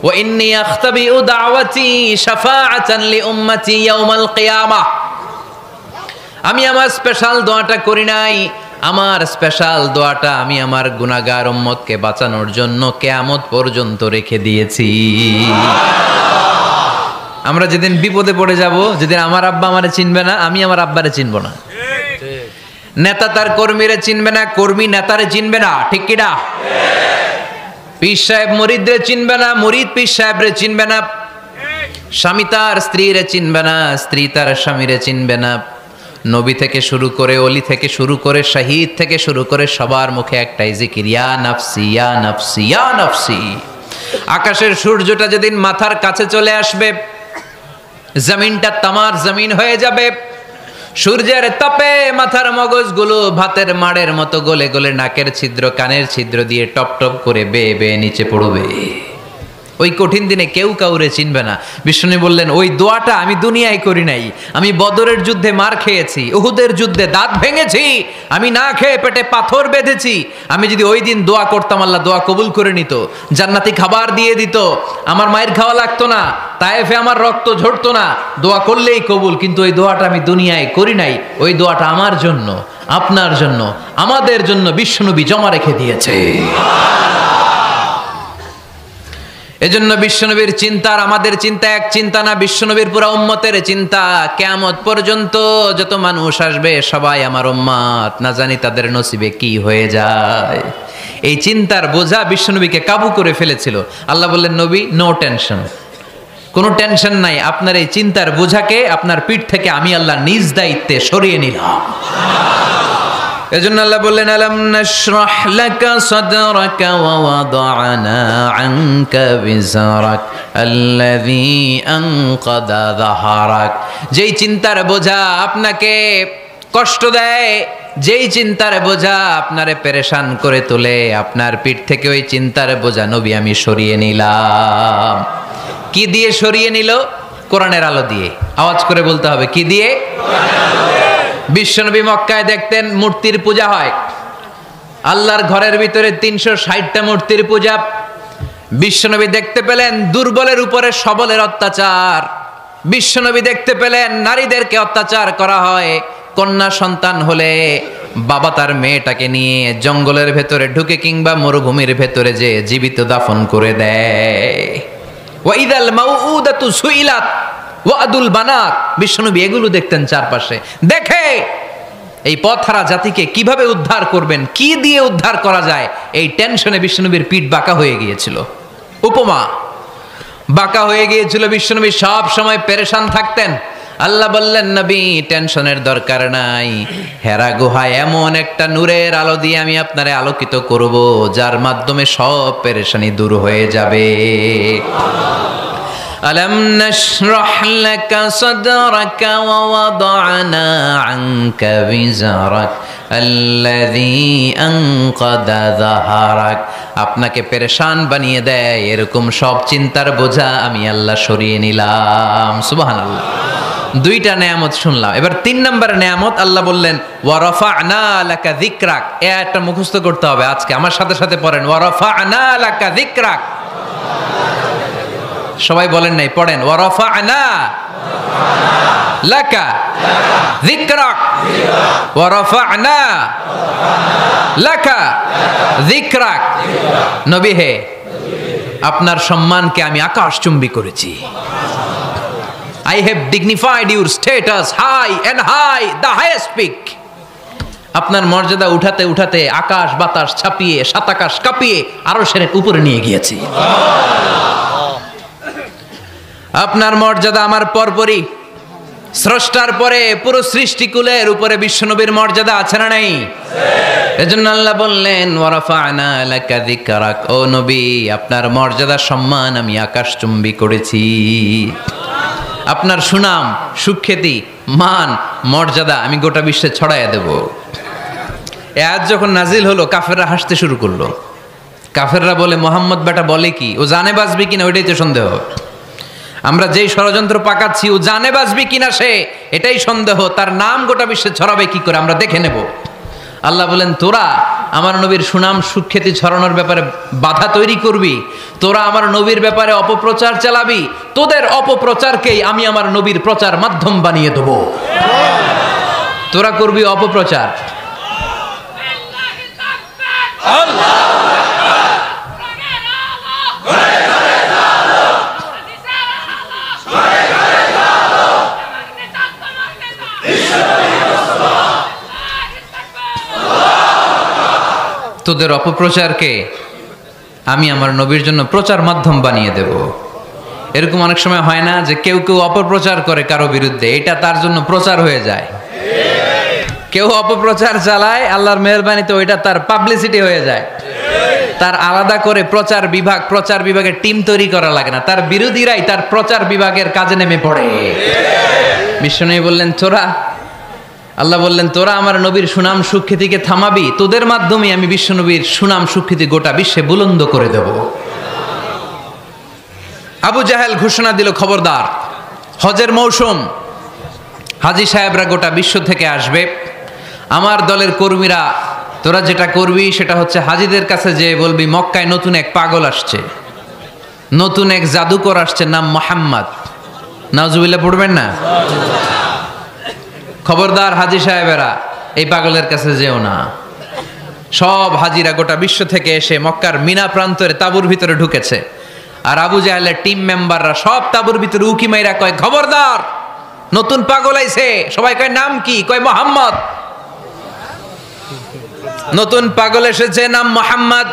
ওয়া ইন্নী আখতাবিউ দাওয়াতি শাফাআতান লি উম্মতি ইয়াউমাল কিয়ামাহ। আমি আমার স্পেশাল দোয়াটা করি নাই। আমার স্পেশাল দোয়াটা আমি আমার গুনাহগার উম্মতকে বাঁচানোর জন্য কিয়ামত পর্যন্ত রেখে দিয়েছি। আমরা যেদিন বিপদে পড়ে যাব, যেদিন আমার আব্বা আমারে চিনবে না, আমি আমার আব্বারে চিনব না, নেতা তার কর্মীরে চিনবে না, কর্মী নেতারে চিনবে না, ঠিক কি না? পীর সাহেব মুরিদরে চিনবে না, মুরিদ পীর সাহেবরে চিনবে না, স্বামী তার স্ত্রীরে চিনবে না, স্ত্রী তার স্বামীরে চিনবে না। নবী থেকে শুরু করে, অলি থেকে শুরু করে, শহীদ থেকে শুরু করে সবার মুখে একটাই জিকির, ইয়া নাফসি ইয়া নাফসি ইয়া নাফসি। আকাশের সূর্যটা যেদিন মাথার কাছে চলে আসবে, জমিনটা তামার জমিন হয়ে যাবে। সূর্যের তাপে মাথার মগজগুলো ভাতের মাড়ের মতো গলে গলে নাকের ছিদ্র, কানের ছিদ্র দিয়ে টপ টপ করে বেয়ে বেয়ে নিচে পড়বে। ওই কঠিন দিনে কেউ কাউরে চিনবে না। বিষ্ণু বললেন, ওই দোয়াটা আমি দুনিয়ায় করি নাই। আমি বদরের যুদ্ধে মার খেয়েছি, উহুদের যুদ্ধে দাঁত ভেঙেছি, আমি না খেয়ে পেটে পাথর বেঁধেছি। আমি যদি ওই দিন দোয়া করতাম, আল্লাহ দোয়া কবুল করে নিত, জান্নাতি খাবার দিয়ে দিত, আমার মায়ের খাওয়া লাগতো না, তায়েফে আমার রক্ত ঝরতো না, দোয়া করলেই কবুল। কিন্তু ওই দোয়াটা আমি দুনিয়ায় করি নাই। ওই দোয়াটা আমার জন্য, আপনার জন্য, আমাদের জন্য বিশ্বনবী জমা রেখে দিয়েছে। এজন্য বিশ্বনবীর চিন্তা আর আমাদের চিন্তা এক চিন্তা না, বিশ্বনবীর পুরা উম্মতের চিন্তা। কিয়ামত পর্যন্ত যত মানুষ আসবে সবাই আমার উম্মত, না জানি তাদের নসিবে কি হয়ে যায়। এই চিন্তার বোঝা বিশ্বনবীকে কাবু করে ফেলেছিল। আল্লাহ বললেন, নবী নো টেনশন, কোনো টেনশন নাই, আপনার এই চিন্তার বোঝাকে আপনার পিঠ থেকে আমি আল্লাহ নিজ দায়িত্বে সরিয়ে নিলাম। এজন্য আল্লাহ বললেন, আলাম নাশরাহ লাকা সাদরাকা ওয়া ওয়াদা'না আনকা বিজরাক আল্লাযী আনকাদা যাহরাক। যেই চিন্তার বোঝা আপনাকে কষ্ট দেয়, যেই চিন্তার বোঝা আপনারে পেরেশান করে তোলে, আপনার পিঠ থেকে ওই চিন্তার বোঝা নবী আমি সরিয়ে নিলাম। কি দিয়ে সরিয়ে নিল? কোরআনের আলো দিয়ে। আওয়াজ করে বলতে হবে, কি দিয়ে? বিশ্বনবী মক্কায় দেখতেন মূর্তির পূজা হয়, আল্লাহর ঘরের ভিতরে 360টা মূর্তির পূজা। বিশ্বনবী দেখতে পেলেন দুর্বলের উপরে সবলের অত্যাচার। বিশ্বনবী দেখতে পেলেন নারীদেরকে অত্যাচার করা হয়। কন্যা সন্তান হলে বাবা তার মেয়েটাকে নিয়ে জঙ্গলের ভেতরে ঢুকে কিংবা মরুভূমির ভেতরে যে জীবিত দাফন করে দেয়। ওয়াইদাল মাউউদাতু সুইলাত ওয়াদুল বানাত। বিশ্বনবী এগুলো দেখতেন চারপাশে। দেখে এই পথহারা জাতিকে কিভাবে উদ্ধার করবেন, কি দিয়ে উদ্ধার করা যায়, এই টেনশনে বিশ্বনবীর পিঠ বাঁকা হয়ে গিয়েছিল। উপমা বাঁকা হয়ে গিয়েছিল। বিশ্বনবী সব সময় পেরেশান থাকতেন। আল্লাহ বললেন, নবী টেনশনের দরকার নাই, হেরা গুহায় এমন একটা নূরের আলো দিয়ে আমি আপনারে আলোকিত করব, যার মাধ্যমে সব পেরেশানি দূর হয়ে যাবে। আলাম নাশরাহ লাকা সাদরাকা ওয়া ওয়াদা'না আনকা বিজরাক আল্লাযী আনকাদা যাহরাক। আপনাকে পেরেশান বানিয়ে দেয় এরকম সব চিন্তার বোঝা আমি আল্লাহ সরিয়ে নিলাম। সুবহানাল্লাহ। দুইটা নেয়ামত শুনলাম, এবার 3 নম্বরের নেয়ামত আল্লাহ বললেন, ওয়া রাফা'না লাকা যিকরাক। এটা মুখস্থ করতে হবে আজকে, আমার সাথে সাথে পড়েন, ওয়া রাফা'না লাকা যিকরাক। সবাই বলেন নাই, পড়েন, ওয়া রাফা'না লাকা যিকরাক ওয়া রাফা'না লাকা যিকরাক। নবী হে, আপনার সম্মানকে আমি আকাশচুম্বী করেছি। I have dignified your status high and high, the highest peak. আপনার মর্যাদা উঠাতে উঠাতে আকাশ বাতাস ছাপিয়ে সাত আকাশ কাঁপিয়ে আরো সেরের উপরে নিয়ে গিয়েছি। আপনার মর্যাদা আমার পরপরই, স্রষ্টার পরে পুরো সৃষ্টিকুলের উপরে বিশ্বনবীর মর্যাদা আছে না নাই? এজন্য আল্লাহ বললেন, ওয়া রাফা'না লাকা যিকরাক। ও নবী, আপনার মর্যাদা সম্মান আমি আকাশচুম্বী করেছি। আপনার সুনাম সুখ্যাতি মান মর্যাদা আমি গোটা বিশ্বে ছড়াইয়া দেব। এ আয়াত যখন নাজিল হলো, কাফেররা হাসতে শুরু করলো। কাফেররা বলে, মোহাম্মদ বেটা বলে কি, ও জানে বাঁচবি কিনা ওইটাই তো সন্দেহ। আমরা যেই ষড়যন্ত্র পাকাচ্ছি ও জানে বাঁচবি কিনা সে এটাই সন্দেহ, তার নাম গোটা বিশ্বে ছড়াবে কি করে আমরা দেখে নেব। আল্লাহ বলেন, তোরা আমার নবীর সুনাম সুখ্যাতি ছড়ানোর ব্যাপারে বাধা তৈরি করবি, তোরা আমার নবীর ব্যাপারে অপপ্রচার চালাবি, তোদের অপপ্রচারকেই আমি আমার নবীর প্রচার মাধ্যম বানিয়ে দেব। তোরা করবি অপপ্রচার। তোদের অপপ্রচারকে আমি আমার নবীর জন্য প্রচার মাধ্যম বানিয়ে দেব। এরকম অনেক সময় হয় না যে কেউ কেউ অপপ্রচার করে কারো বিরুদ্ধে, এটা তার জন্য প্রচার হয়ে যায়। কেউ অপপ্রচার চালায়, আল্লাহর মেহেরবানিতে ওইটা তার পাবলিসিটি হয়ে যায়। তার আলাদা করে প্রচার বিভাগের টিম তৈরি করা লাগে না, তার বিরোধীরাই তার প্রচার বিভাগের কাজে নেমে পড়ে। বিশ্বনবী বললেন, আল্লাহ বললেন, তোরা আমার নবীর সুনাম সুখ্যাতিকে থামাবি, তোদের মাধ্যমে আমি বিশ্বনবীর সুনাম সুখ্যাতি গোটা বিশ্বে বুলন্দ করে দেব। আবু জাহেল ঘোষণা দিল, খবরদার, হজের মৌসুম, হাজী সাহেবরা গোটা বিশ্ব থেকে আসবে, আমার দলের কর্মীরা তোরা যেটা করবি সেটা হচ্ছে হাজীদের কাছে যে বলবি মক্কায় নতুন এক পাগল আসছে, নতুন এক জাদুকর আসছে, নাম মুহাম্মদ। নাউজুবিল্লাহ পড়বেন না? খবরদার হাজী সাহেবেরা, এই পাগলের কাছে যেও না। সব হাজিরা গোটা বিশ্ব থেকে এসে মক্কার মিনা প্রান্তরে তাঁবুর ভিতরে ঢুকেছে। আর আবু জাহেলের টিম মেম্বাররা সব তাবুর ভিতরে উকি মাইরা কয়, খবরদার, নতুন পাগল আইছে। সবাই কয়, নাম কি? কয়, মোহাম্মদ। নতুন পাগল এসেছে, নাম মোহাম্মদ।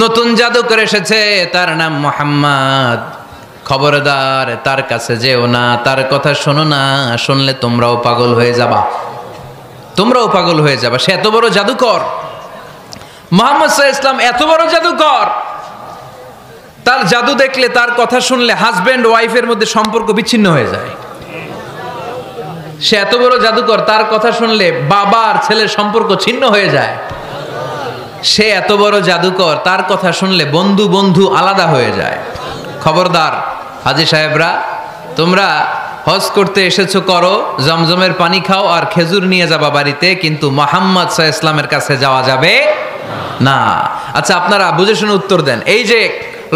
নতুন জাদুকর এসেছে, তার নাম মোহাম্মদ। খবরদার, তার কাছে যেও না, তার কথা শোনো না, শুনলে তোমরাও পাগল হয়ে যাবা, তোমরাও পাগল হয়ে যাবা। সে এত বড় জাদুকর, মুহাম্মদ সাল্লাল্লাহু আলাইহি ওয়াসাল্লাম এত বড় জাদুকর। তার জাদু দেখলে, তার কথা শুনলে হাজবেন্ড ওয়াইফের মধ্যে সম্পর্ক বিচ্ছিন্ন হয়ে যায়। সে এত বড় জাদুকর, তার কথা শুনলে বাবা আর ছেলের সম্পর্ক ছিন্ন হয়ে যায়। সে এত বড় জাদুকর, তার কথা শুনলে বন্ধু বন্ধু আলাদা হয়ে যায়। খবরদার হাজী সাহেবরা, তোমরা হজ করতে এসেছো, করো, জমজমের পানি খাও আর খেজুর নিয়ে যাবা বাড়িতে, কিন্তু মুহাম্মদ সাল্লাল্লাহু আলাইহি ওয়াসাল্লামের কাছে যাওয়া যাবে না। আচ্ছা, আপনারা বুঝে শুনে উত্তর দেন। এই যে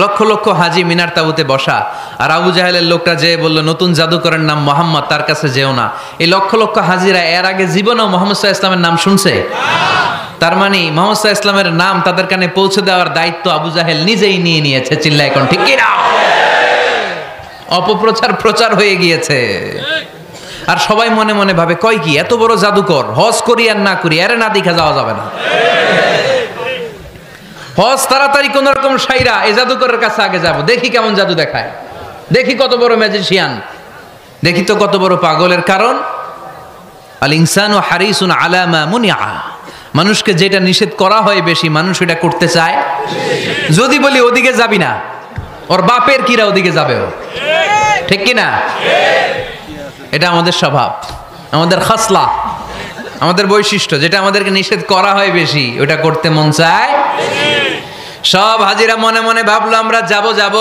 লক্ষ লক্ষ হাজি মিনার তাবুতে বসা, আর আবু জাহেলের লোকটা যে বলল নতুন জাদুকরের নাম মোহাম্মদ, তার কাছে যেও না, এই লক্ষ লক্ষ হাজিরা এর আগে জীবনেও মুহাম্মদ সাল্লাল্লাহু আলাইহি ওয়াসাল্লামের নাম শুনছে? তার মানে মুহাম্মদ সাল্লাল্লাহু আলাইহি ওয়াসাল্লামের নাম তাদের কানে পৌঁছে দেওয়ার দায়িত্ব আবু জাহেল নিজেই নিয়ে নিয়েছে। চিল্লায় এখন ঠিক কি না? অপপ্রচার প্রচার হয়ে গিয়েছে। আর সবাই মনে মনে ভাবে, কয় কি, এত বড় জাদুকর, হজ করি আর না করি, এর না দেখা যাওয়া যাবে না। হজ তাড়াতাড়ি কোন রকম সাইরা এই জাদুকরের কাছে আগে যাব, দেখি কেমন জাদু দেখায়, দেখি কত বড় ম্যাজিশিয়ান, দেখি তো কত বড় পাগলের। কারণ আল ইনসানু হারিসুন আলা মা মুনিআ, মানুষকে যেটা নিষেধ করা হয় বেশি, মানুষ এটা করতে চায়। যদি বলি ওদিকে যাবি না, ওর বাপের কিরা ওদিকে যাবে, ও ঠিক কি না? এটা আমাদের স্বভাব, আমাদের খাসলা, আমাদের বৈশিষ্ট্য। যেটা আমাদেরকে নিষেধ করা হয় বেশি, ওটা করতে মন চায়। সব হাজিরা মনে মনে ভাবলো, আমরা যাব যাব,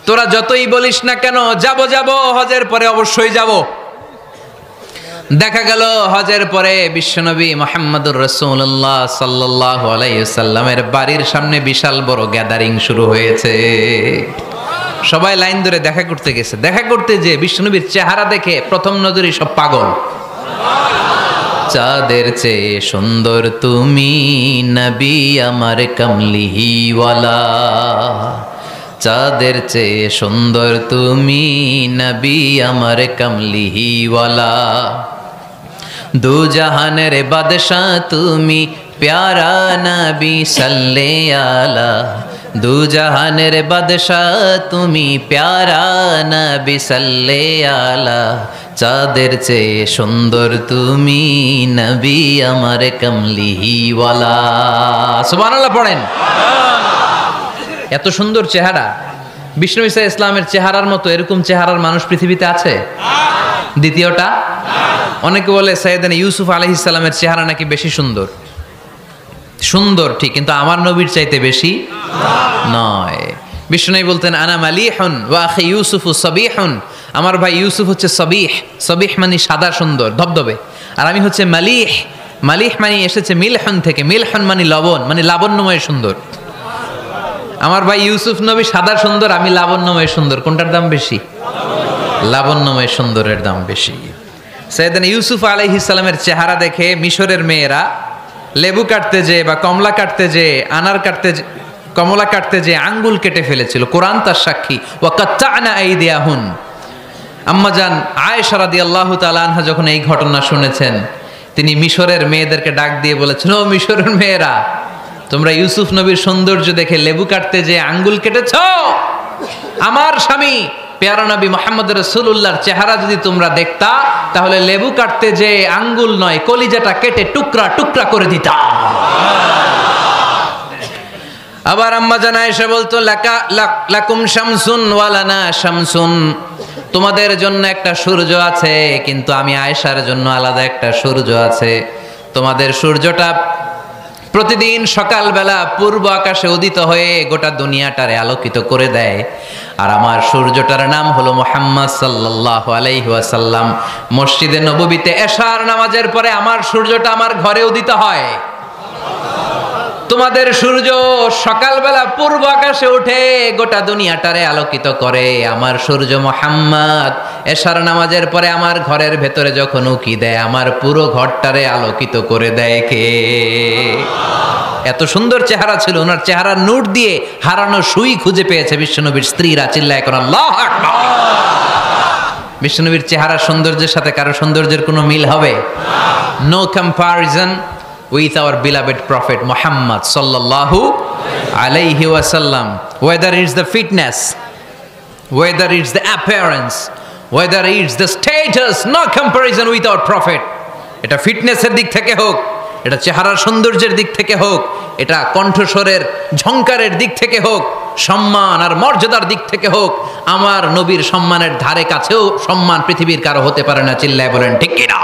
তোরা যতই বলিস না কেন যাব যাব, হজের পরে অবশ্যই যাব। দেখা গেল হজের পরে বিশ্বনবী মুহাম্মদুর রাসূলুল্লাহ সাল্লাল্লাহু আলাইহি ওয়াসাল্লামের বাড়ির সামনে বিশাল বড় গ্যাদারিং শুরু হয়েছে। সবাই লাইন ধরে দেখা করতে গেছে। দেখা করতে যে বিশ্বনবীর চেহারা দেখে প্রথম নজরে সব পাগল। চাঁদের চেয়ে সুন্দর তুমি নবী আমার কামলিওয়ালা, চাঁদের চেয়ে সুন্দর তুমি নবী আমার কামলিওয়ালা, দু জাহানের বাদশাহ তুমি প্যারা নবী সাল্লে আলা, দু জাহানের বাদশাহ তুমি প্যারা নবী সাল্লে আলা, চাঁদের চেয়ে সুন্দর তুমি নবী আমার কামলিওয়ালা। সুবহানাল্লাহ পড়েন। এত সুন্দর চেহারা, বিষ্ণু ঈসা ইসলামের চেহারার মতো এরকম চেহারার মানুষ পৃথিবীতে আছে? দ্বিতীয়টা, অনেকে বলে সাইয়েদনা ইউসুফ আলাইহিস সালামের চেহারা নাকি বেশি সুন্দর। সুন্দর ঠিক, কিন্তু আমার নবীর চাইতে বেশি নয়। বিষ্ণু বলতেন, আনা মালিহুন ওয়া আখি ইউসুফু সাবিহুন, আমার ভাই ইউসুফ হচ্ছে সাবিহ, সাবিহ মানে সাদা সুন্দর ধবধবে, আর আমি হচ্ছে মালিহ, মালিহ মানে এসেছে মিলহন থেকে, মিলহন মানে লবণ, মানে লাবণ্যময় সুন্দর। আমার ভাই ইউসুফ নবী সাদা সুন্দর, আমি লাবণ্যময় সুন্দর। কোনটার দাম বেশি? লাবণ্যময় সুন্দরের দাম বেশি। সাইয়েদনা ইউসুফ আলাইহিস সালামের চেহারা দেখে মিশরের মেয়েরা লেবু কাটতে যে বা কমলা কাটতে যে, আনার কাটতে, কমলা কাটতে যে আঙ্গুল কেটে ফেলেছিল। কোরআন তার সাক্ষী। ওয়া কাত্তা'না আইদিয়াহুন। আম্মাজান আয়েশা রাদিয়াল্লাহু তাআলা আনহা যখন এই ঘটনা শুনেছেন, তিনি মিশরের মেয়েদেরকে ডাক দিয়ে বলেছেন, ও মিশরের মেয়েরা, তোমরা ইউসুফ নবীর সৌন্দর্য দেখে লেবু কাটতে যে আঙ্গুল কেটেছ, আমার স্বামী পেয়ারা নবী মুহাম্মদ রাসূলুল্লাহর চেহারা যদি তোমরা দেখতা, তাহলে লেবু কাটতে যে আঙ্গুল নয়, কলিজাটা কেটে টুকরা টুকরা করে দিতা। আবার আম্মা জান আয়েশা বলতো, লাকুম শামসুন ওয়া লানা শামসুন, তোমাদের জন্য একটা সূর্য আছে, কিন্তু আমি আয়েশার জন্য আলাদা একটা সূর্য আছে। তোমাদের সূর্যটা প্রতিদিন সকালবেলা পূর্ব আকাশে উদিত হয়ে গোটা দুনিয়াটারে আলোকিত করে দেয়, আর আমার সূর্যটার নাম হলো মুহাম্মদ সাল্লাল্লাহু আলাইহি ওয়াসাল্লাম। মসজিদে নববীতে এশার নামাজের পরে আমার সূর্যটা আমার ঘরে উদিত হয়। তোমাদের সূর্য সকালবেলা পূর্ব আকাশে উঠে গোটা দুনিয়াটারে আলোকিত করে, আমার সূর্য মুহাম্মদ এশার নামাজের পরে আমার ঘরের ভেতরে যখন উকি দেয়, আমার পুরো ঘরটারে আলোকিত করে দেয় কে? এত সুন্দর চেহারা ছিল, ওনার চেহারার নূর দিয়ে হারানো সুই খুঁজে পেয়েছে বিশ্বনবীর স্ত্রীরা। চিল্লায় কোন আল্লাহু আকবার। বিশ্বনবীর চেহারার সৌন্দর্যের সাথে কারো সৌন্দর্যের কোনো মিল হবে? No comparison with our beloved prophet Muhammad সাল্লাল্লাহু আলাইহি ওয়াসাল্লাম। Whether it's the fitness, whether it's the appearance, whether it's the status, no comparison with our prophet. এটা ফিটনেসের দিক থেকে হোক, এটা চেহারার সৌন্দর্যের দিক থেকে হোক, এটা কণ্ঠস্বরের ঝংকারের দিক থেকে হোক, সম্মান আর মর্যাদার দিক থেকে হোক, আমার নবীর সম্মানের ধারে কাছেও সম্মান পৃথিবীর কারো হতে পারে না। চিল্লায় বলেন ঠিক কি না?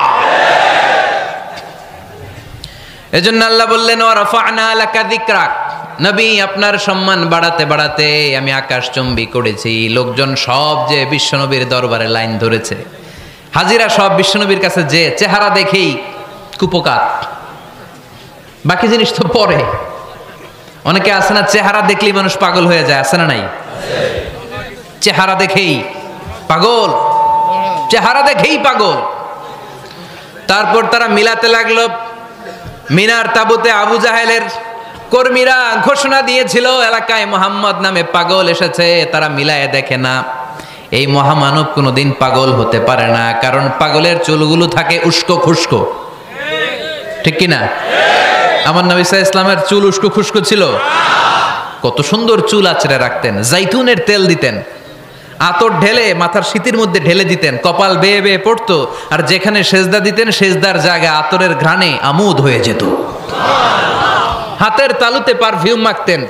এজন্য আল্লাহ বললেন ওয়া রাফা'না লাকা যিকরাক, নবী আপনার সম্মান বাড়াতে বাড়াতে আমি আকাশচুম্বী করেছি। লোকজন সব যে বিশ্বনবীর দরবারে লাইন ধরেছে, হাজিরা সব বিশ্বনবীর কাছে, যে চেহারা দেখেই কুপকাত, বাকি জিনিস তো পরে। অনেকে আছে না, চেহারা দেখলেই মানুষ পাগল হয়ে যায়, আছে না নাই? চেহারা দেখেই পাগল, চেহারা দেখেই পাগল। তারপর তারা মিলাতে লাগলো। মিনার তাবুতে আবু জাহেলের কর্মীরা ঘোষণা দিয়েছিল এলাকায় মোহাম্মদ নামে পাগল এসেছে। তারা মিলায়ে দেখে না, এই মহামানব কোনোদিন পাগল হতে পারে না, কারণ পাগলের চুলগুলো থাকে উস্কো খুস্কো, ঠিক কিনা? আমার নবী সাল্লাল্লাহু আলাইহি ইসলামের চুল উস্কো খুস্কো ছিল। কত সুন্দর চুল আঁচড়ে রাখতেন, জাইতুনের তেল দিতেন, আতর ঢেলে মাথার শীতির মধ্যে ঢেলে দিতেন, কপাল বেয়ে বেয়ে পড়তো, আর যেখানে সেজদা দিতেন সেজদার জায়গা আতরের ঘ্রাণে আমোদ হয়ে যেত। হাতের তালুতে পারফিউম মাখতেন,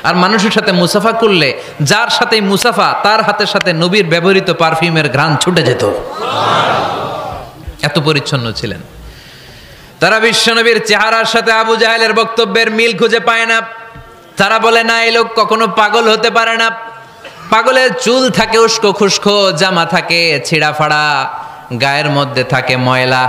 আর মানুষের সাথে মুসাফা করলে যার সাথে মুসাফা তার হাতের সাথে নবীর ব্যবহৃত পারফিউমের ঘ্রাণ ছুটে যেত। এত পরিচ্ছন্ন ছিলেন তারা। বিশ্বনবীর চেহারার সাথে আবু জাহেলের বক্তব্যের মিল খুঁজে পায় না। তারা বলে না, এই লোক কখনো পাগল হতে পারে না। পাগলের চুল থাকে উস্কো খুস্কো, জামা থাকে ছিঁড়া ফাড়া, গায়ের মধ্যে থাকে ময়লা।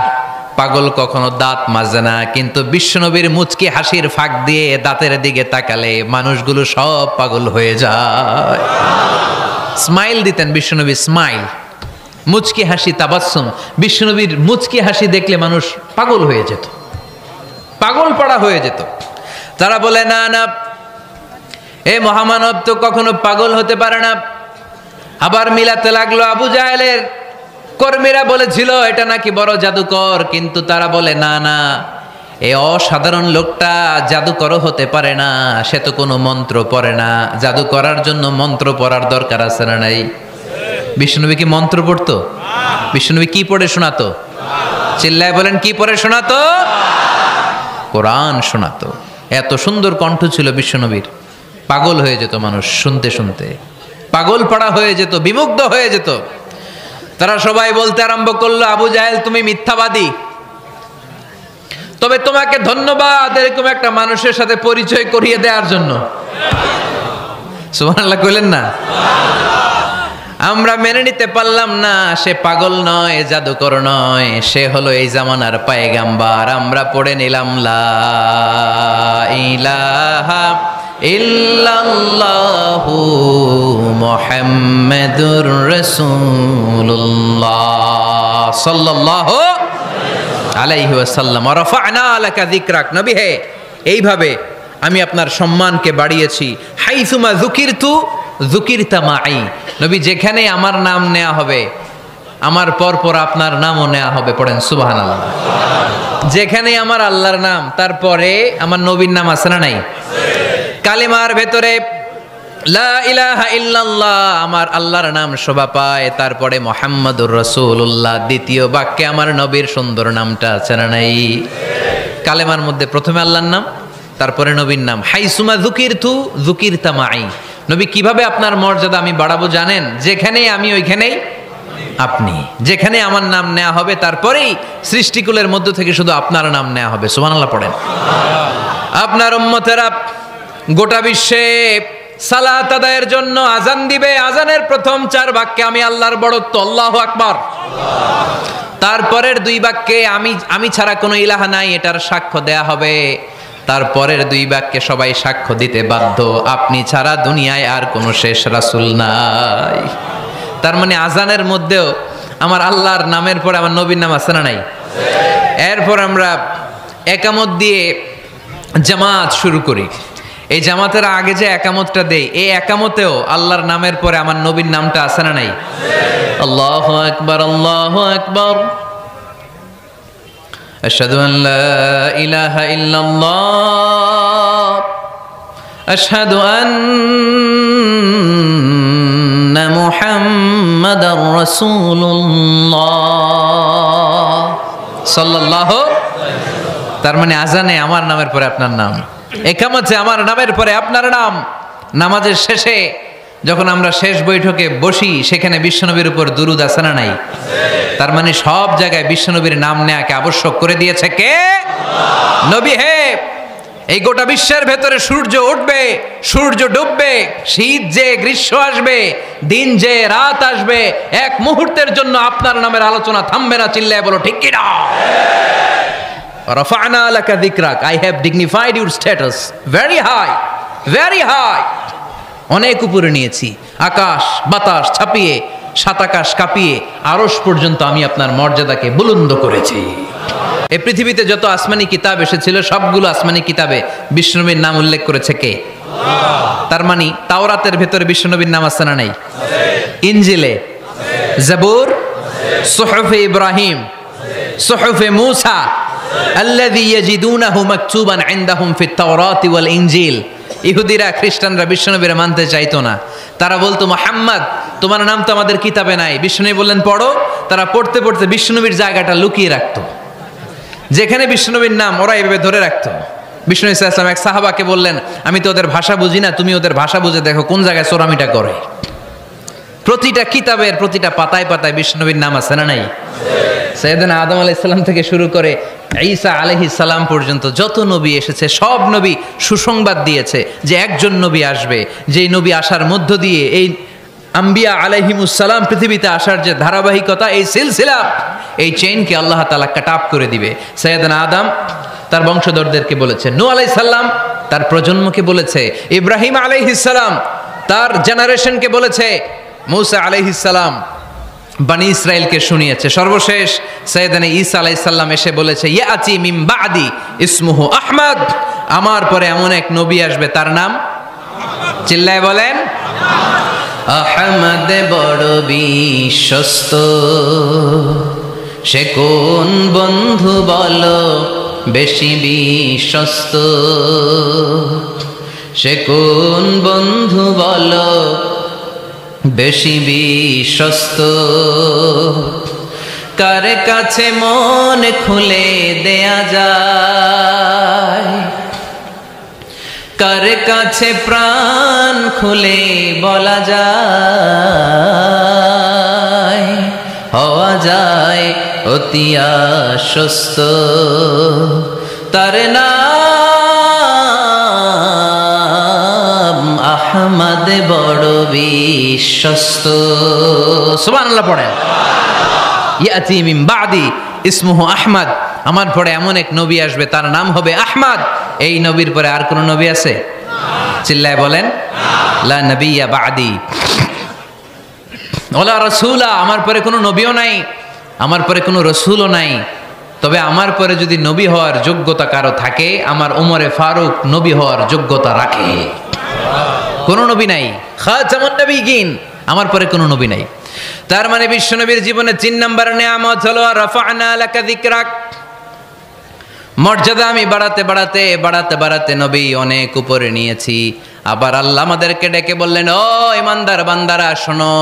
পাগল কখনো দাঁত মাজে না, কিন্তু বিশ্বনবীর মুচকি হাসির ফাঁক দিয়ে দাঁতের দিকে তাকালে মানুষগুলো সব পাগল হয়ে যায়। স্মাইল দিতেন বিশ্বনবী, স্মাইল, মুচকি হাসি, তাবাসসুম। বিশ্বনবীর মুচকি হাসি দেখলে মানুষ পাগল হয়ে যেত, পাগল পাড়া হয়ে যেত। তারা বলে না না, এ মহামানব তো কখনো পাগল হতে পারে না। আবার মিলাতে লাগলো। আবু জাহেলের কর্মীরা বলেছিল এটা নাকি বড় জাদুকর, কিন্তু তারা বলে না না, এই অসাধারণ লোকটা জাদুকরও হতে পারে না, সে তো কোনো মন্ত্র পড়ে না। জাদু করার জন্য মন্ত্র পড়ার দরকার আছে না নাই? বিষ্ণুনবী কি মন্ত্র পড়তো? বিষ্ণুনবী কি পড়ে শোনাতো? চিল্লায় বলেন, কি পড়ে শোনাতো? কোরআন শোনাতো। এত সুন্দর কণ্ঠ ছিল বিশ্বনবীর, পাগল হয়ে যেত মানুষ শুনতে শুনতে, পাগল পাড়া হয়ে যেত, বিমুগ্ধ হয়ে যেত। তারা সবাই বলতে আরম্ভ করলো, আবু জাহেল তুমি মিথ্যাবাদী, তবে তোমাকে ধন্যবাদ এরকম একটা মানুষের সাথে পরিচয় করিয়ে দেওয়ার জন্য। সুবহানাল্লাহ কইলেন না? আমরা মেনে নিতে পারলাম না সে পাগল নয়, জাদুকর নয়, সে হলো এই জামানার পয়গাম্বার। আমরা পড়ে নিলাম লা ইলাহা ইল্লাল্লাহু মুহাম্মাদুর রাসূলুল্লাহ সাল্লাল্লাহু আলাইহি ওয়াসাল্লাম। ওয়া রাফা'না লাকা যিকরাক, নবী হে এইভাবে আমি আপনার সম্মানকে বাড়িয়েছি। হাইসুমা যুকিরতু যুকিরতা মাই, নবী যেখানে আমার নাম নেওয়া হবে আমার পর পর আপনার নামও নেওয়া হবে। পড়েন সুবহানাল্লাহ। যেখানে আমার আল্লাহর নাম, তারপরে আমার নবীর নাম আছে না নাই? কালেমার ভেতরে লা ইলাহা ইল্লাল্লাহ আমার আল্লাহর নাম শোভা পায়, তারপরে মুহাম্মাদুর রাসূলুল্লাহ দ্বিতীয় বাক্যে আমার নবীর সুন্দর নামটা আছে না নাই? কালেমার মধ্যে প্রথমে আল্লাহর নাম, তারপরে নবীর নাম। হাইসুমা যুকিরতু যুকিরতা মাই, নবী কিভাবে আপনার মর্যাদা আমি বাড়াবো জানেন? যেখানেই আমি ওইখানেই আপনি, যেখানে আমার নাম নেওয়া হবে তারপরেই সৃষ্টিকুলের মধ্য থেকে শুধু আপনার নাম নেওয়া হবে। সুবহানাল্লাহ পড়েন। আপনার উম্মতেরা গোটা বিশ্বে সালাত আদায়ের জন্য আজান দিবে, আজানের প্রথম 4 বাক্যে আমি আল্লাহর বড়ত্ব, আল্লাহু আকবার। তারপরের 2 বাক্যে আমি ছাড়া কোনো ইলাহা নাই, এটার সাক্ষ্য দেয়া হবে। তারপরের 2 বাক্যে সবাই সাক্ষ্য দিতে বাধ্য, আপনি ছাড়া দুনিয়ায় আর কোনো শেষ রাসূল নাই। তার মানে আজানের মধ্যেও আমার আল্লাহর নামের পরে আমার নবীর নাম আছে না নাই? এরপর আমরা একামত দিয়ে জামাত শুরু করি। এই জামাতের আগে যে একামতটা দেই, এই একামতেও আল্লাহর নামের পরে আমার নবীর নামটা আছে না নাই? আল্লাহু আকবার, আল্লাহু আকবার। আশহাদু আন লা ইলাহা ইল্লাল্লাহ, আশহাদু আন্না মুহাম্মাদার রাসূলুল্লাহ সাল্লাল্লাহু। তার মানে আজানে আমার নামের পরে আপনার নাম, একামতে আমার নামের পরে আপনার নাম। নামাজের শেষে যখন আমরা শেষ বৈঠকে বসি, সেখানে বিশ্বনবীর উপর দুরূদ আছে না নাই? তার মানে সব জায়গায় বিশ্বনবীর নাম নেয়াকে আবশ্যক করে দিয়েছে কে? নবী হে। এই গোটা বিশ্বের ভেতরে সূর্য উঠবে, সূর্য ডুববে, শীত যে গ্রীষ্ম আসবে, দিন যে রাত আসবে, এক মুহূর্তের জন্য আপনার নামের আলোচনা থামবে না। চিল্লায় বলো ঠিক কিনা? রাফা'না লাকা যিকরাক, I have dignified your status very high, very high। অনেক উপরে নিয়েছি, আকাশ বাতাস ছাপিয়ে, সাত আকাশ কাঁপিয়ে আরশ পর্যন্ত আমি আপনার মর্যাদাকে বুলন্দ করেছি। এই পৃথিবীতে যত আসমানি কিতাব এসেছিল, সবগুলো আসমানি কিতাবে বিষ্ণুনবীর নাম উল্লেখ করেছে কে? তার মানে তাওরাতের ভেতরে বিষ্ণুনবীর নাম আছে না নাই? ইনজিলে, জাবুর, সুহুফে ইব্রাহিম, সুহুফে মূসা, আল্লাযী ইয়াজিদুনাহু মাকতুবান ইনদাহুম ফিত তাওরাতি ওয়াল ইনজিল। ইহুদিরা খ্রিস্টানরা বিশ্বনবীরা মানতে চাইতো না। তারা বলতো, মুহাম্মদ তোমার নাম তো আমাদের কিতাবে নাই। বিশ্বনবী বললেন পড়ো। তারা পড়তে পড়তে বিশ্বনবীর জায়গাটা লুকিয়ে রাখতো, যেখানে বিশ্বনবীর নাম ওরা এভাবে ধরে রাখতো। বিষ্ণু সাল্লাল্লাহু আলাইহি ওয়াসাল্লাম এক সাহাবাকে বললেন, আমি তো ওদের ভাষা বুঝি না, তুমি ওদের ভাষা বুঝে দেখো কোন জায়গায় চোরামিটা করে। প্রতিটা কিতাবের প্রতিটা পাতায় পাতায় বিশ্বনবীর নাম আছে না নাই? সাইয়েদনা আদম আলাইহিস সালাম থেকে শুরু করে ঈসা আলাইহিস সালাম পর্যন্ত যত নবী এসেছে, সব নবী সুসংবাদ দিয়েছে যে একজন নবী আসবে, যেই নবী আসার মধ্য দিয়ে এই আম্বিয়া আলাইহিমুস সালাম পৃথিবীতে আসার যে ধারাবাহিকতা, এই সিলসিলা, এই চেইনকে আল্লাহ তাআলা কাট অফ করে দিবে। সাইয়েদনা আদম তার বংশধরদেরকে বলেছে, নূহ আলাইহিস সালাম তার প্রজন্মকে বলেছে, ইব্রাহিম আলাইহিস সালাম তার জেনারেশনকে বলেছে, মূসা আলাইহিস সালাম বনি ইসরাইলকে শুনিয়েছে। সর্বশেষ সাইয়েদনা ঈসা আলাইহিস সালাম এসে বলেছে, ইয়াতি মিন বাদি ইসমুহু আহমদ, আমার পরে এমন এক নবী আসবে তার নাম, চিল্লায় বলেন, আহমদ বড় বিশ্বস্ত, সে কোন বন্ধু বলো বেশি বিশ্বস্ত, সে কোন বন্ধু বলো বেশি বিশ্বস্ত, কার কাছে মন খুলে দেয়া যায়, কার কাছে প্রাণ খুলে বলা যায়, হওয়া যায় অতি আশ্বস্ত, তার নাম আহমদ বড় বিশ্বস্ত। সুবহানাল্লাহ পড়েন। ইয়াতি মিন বাদি ইসমুহু আহমদ, আমার পরে এমন এক নবী আসবে তার নাম হবে আহমদ। এই নবীর পরে আর কোন নবী আছে? চিল্লায় বলেন, লা নবিয়্যা বাদি ওয়ালা রাসূলা, আমার পরে কোনো নবীও নাই, আমার পরে কোনো রাসূলও নাই। তবে আমার পরে যদি নবী হওয়ার যোগ্যতা কারো থাকে, আমার ওমরে ফারুক নবী হওয়ার যোগ্যতা রাখে। কোনো নবী নাই, খাতামুন নবিয়্যিন, আমার পরে কোনো নবী নাই। তার মানে বিশ্বনবীর জীবনে 3 নম্বর নিয়ামত হলো রাফা'না লাকা যিকরাক, মর্যাদা আমি বাড়াতে বাড়াতে বাড়াতে বাড়াতে নবী অনেক উপরে নিয়েছি। আবার আল্লাহ আমাদেরকে ডেকে বললেন, ও ইমানদার বান্দারা শোনো,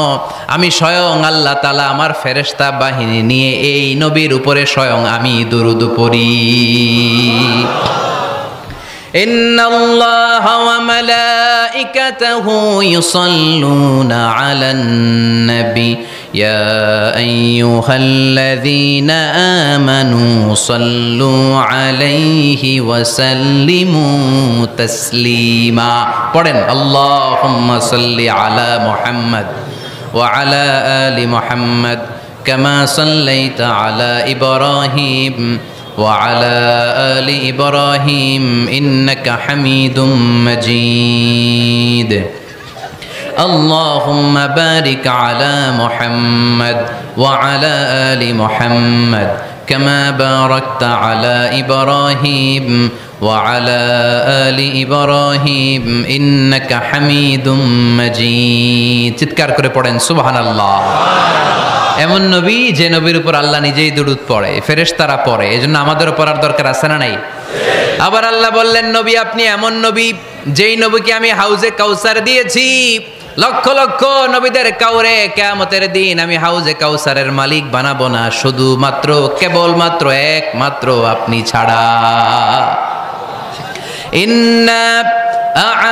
আমি স্বয়ং আল্লাহ তাআলা আমার ফেরেশতা বাহিনী নিয়ে এই নবীর উপরে স্বয়ং আমি দুরূদ পড়ি। ইন্নাল্লাহা ওয়া মালাইকাতাহু ইউসাল্লুনা আলান নবী ইয়া আইয়ুহাল্লাযীনা আমানু সাল্লু আলাইহি ওয়া সাল্লিমু তাসলিমা। পড়েন, আল্লাহুম্মা সাল্লি আলা মুহাম্মদ ওয়া আলা আলি মুহাম্মদ কামা সাল্লাইতা আলা ইব্রাহিম وعلى آل إبراهيم إنك حميد مجيد اللهم بارك على محمد وعلى آل محمد كما باركت على إبراهيم وعلى آل إبراهيم إنك حميد مجيد চিৎকার করে পড়েন সুবহানাল্লাহ। এমন নবী যে নবীর উপর আল্লাহ নিজেই দুরূদ পড়ে, ফেরেশতারা পড়ে, এজন্য আমাদেরও পড়ার দরকার আছে না নাই? আবার আল্লাহ বললেন নবী আপনি এমন নবী যেই নবীকে আমি হাউজে কাউসার দিয়েছি, লক্ষ লক্ষ নবীদের কাউরে কিয়ামতের দিন আমি হাউজে কাউসারের মালিক বানাবো না, শুধুমাত্র কেবলমাত্র একমাত্র আপনি ছাড়া। ইন্না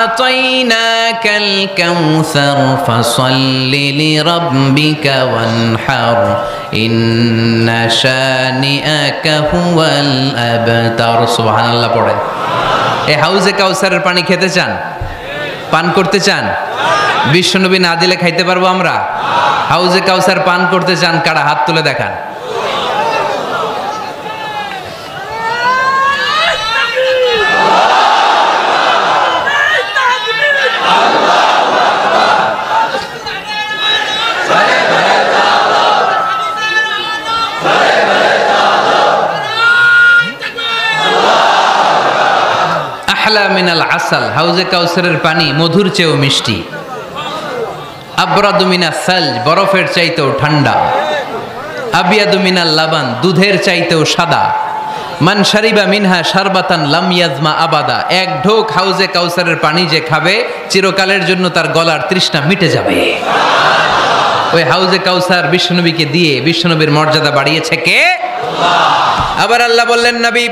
আ'তাইনাকাল কাউসার ফাসাল্লি লিরাব্বিকা ওয়ানহার ইন্না শানিআকা হুয়াল আবতার। সুবহানাল্লাহ পড়ে। এই হাউজে কাউসারের পানি খেতে চান, পান করতে চান? বিশ্বনবী না দিলে খাইতে পারবো আমরা? হাউজে কাউসার পান করতে চান কারা? হাত তুলে দেখান। আহলা মিনাল আসাল, হাউজে কাউসারের পানি মধুর চেয়েও মিষ্টি। আবরাদু মিনাস সালজ, বরফের চাইতেও ঠান্ডা। আবিয়াদু মিনাল লাবান, দুধের চাইতেও সাদা। মান শারিবা মিনহা শারবাতান লাম ইয়াজমা আবাদা, এক ঢোক হাউজে কাউসারের পানি যে খাবে চিরকালের জন্য তার গলার তৃষ্ণা মিটে যাবে। ওই হাউজে কাউসার বিশ্বনবীকে দিয়ে বিশ্বনবীর মর্যাদা বাড়িয়েছে কে? আল্লাহ। আবার আল্লাহ বললেন নবী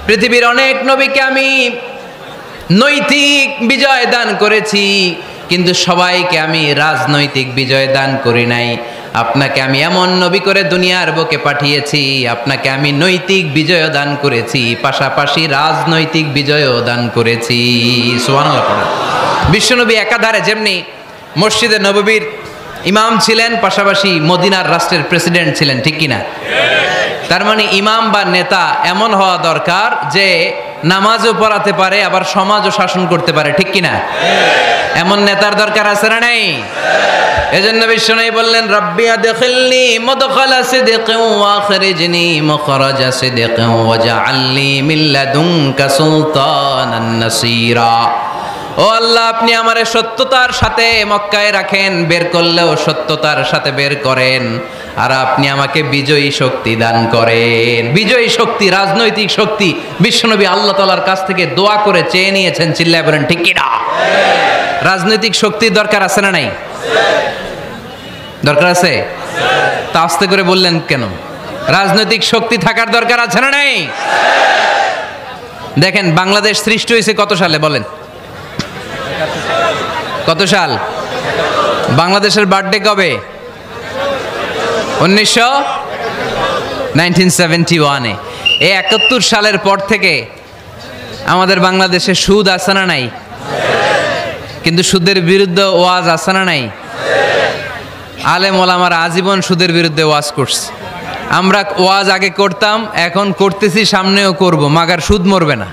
পৃথিবীর অনেক নবীকে আমি নৈতিক বিজয় দান করেছি, কিন্তু সবাইকে আমি রাজনৈতিক বিজয় দান করি নাই। আপনাকে আমি এমন নবী করে দুনিয়ার বুকে পাঠিয়েছি, আপনাকে আমি নৈতিক বিজয় দান করেছি, পাশাপাশি রাজনৈতিক বিজয়ও দান করেছি। সুবহানাল্লাহ পড়া। বিশ্বনবী একাধারে যেমনি মসজিদে নববীর ইমাম ছিলেন, পাশাপাশি মদিনার রাষ্ট্রের প্রেসিডেন্ট ছিলেন, ঠিক কিনা? তার মানে ইমাম বা নেতা এমন হওয়া দরকার যে নামাজও পড়াতে পারে, আবার সমাজও শাসন করতে পারে, ঠিক কিনা? এমন নেতার দরকার আছে না নাই? এজন্য বিশ্বনবী বললেন রব্বি আদখিলনি মুদখালা সিদকিন ওয়া আখরিজনি মুখরাজা সিদকিন ওয়াজআলনি মিন লাদুনকা সুলতানান নাসীরা। ও আল্লাহ আপনি আমারে সত্যতার সাথে মক্কায় রাখেন, বের করলেও সত্যতার সাথে বের করেন, আর আপনি আমাকে বিজয়ী শক্তি দান করেন। বিজয়ী শক্তি, রাজনৈতিক শক্তি বিশ্বনবী আল্লাহ তাআলার কাছ থেকে দোয়া করে চেয়ে নিয়েছেন। চিল্লায় বলেন ঠিক কিনা? রাজনৈতিক শক্তির দরকার আছে না নাই? দরকার আছে? তা আস্তে করে বললেন কেন? রাজনৈতিক শক্তি থাকার দরকার আছে না নাই? দেখেন বাংলাদেশ সৃষ্টি হয়েছে কত সালে বলেন? কত সাল? বাংলাদেশের বার্থডে কবে? 1971-এ। এই 71 সালের পর থেকে আমাদের বাংলাদেশে সুদ আছে না নাই? কিন্তু সুদের বিরুদ্ধে ওয়াজ আছে না নাই? আলেম ওলামারা আজীবন সুদের বিরুদ্ধে ওয়াজ করছে। আমরা ওয়াজ আগে করতাম, এখন করতেছি, সামনেও করব, মাগার সুদ মরবে না।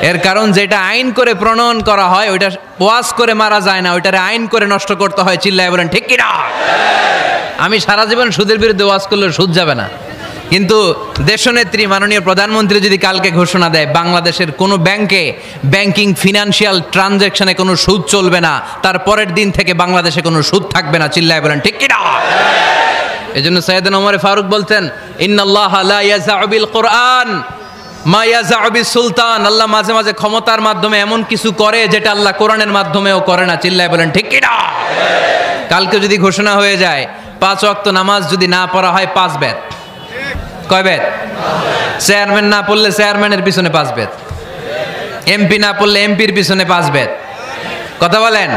এর কারণ যেটা আইন করে প্রণয়ন করা হয় ওইটা ওয়াজ করে মারা যায় না, ওইটারে আইন করে নষ্ট করতে হয়। চিল্লায় বলেন ঠিক কিনা? আমি সারা জীবন সুদের বিরুদ্ধে ওয়াজ করলে সুদ যাবে না, কিন্তু দেশনেত্রী মাননীয় প্রধানমন্ত্রী যদি কালকে ঘোষণা দেয় বাংলাদেশের কোনো ব্যাংকে ব্যাংকিং ফিনান্সিয়াল ট্রানজ্যাকশনে কোনো সুদ চলবে না, তার পরের দিন থেকে বাংলাদেশে কোনো সুদ থাকবে না। চিল্লায় বলেন ঠিক কিনা? এজন্য সাইয়েদনা ওমর ফারুক বলতেন ইন্নাল্লাহা লা ইয়াযাউ বিল কুরআন মা ইয়াযাউ বিস সুলতান। আল্লাহ মাঝে মাঝে ক্ষমতার মাধ্যমে এমন কিছু করে যেটা আল্লাহ কোরআনের মাধ্যমেও করে না। চিল্লায় বলেন ঠিক কিনা? কালকে যদি ঘোষণা হয়ে যায় 5 ওয়াক্ত নামাজ যদি না পড়া হয় 5 বেত। কয় বেত? চেয়ারম্যান না পড়লে চেয়ারম্যানের পিছনে 5 বেত, এমপি না পড়লে এমপির পিছনে 5 বেত। কথা বলেন?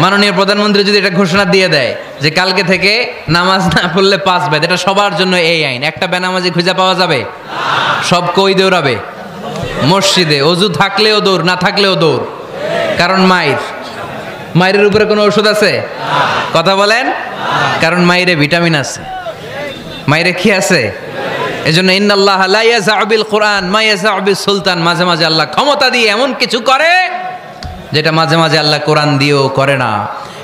মাননীয় প্রধানমন্ত্রী যদি এটা ঘোষণা দিয়ে দেয় যে কালকে থেকে নামাজ না পড়লে 5 বেত, এটা সবার জন্য এই আইন। একটা বেনামাজি খুঁজে পাওয়া যাবে? সব কই দৌড়াবে? মসজিদে। অজু থাকলেও দৌড়, না থাকলেও দৌড়। কারণ মায়ের উপরে কোনো ওষুধ আছে? কথা বলেন? কারণ মায়েরে ভিটামিন আছে। মায়েরে কি আছে? এজন্য ইন্নাল্লাহা লা ইয়াযাউ বিল কুরআন মা ইয়াযাউ বিস সুলতান। মাঝে মাঝে আল্লাহ ক্ষমতা দিয়ে এমন কিছু করে যেটা মাঝে মাঝে আল্লাহ কোরআন দিয়েও করে না।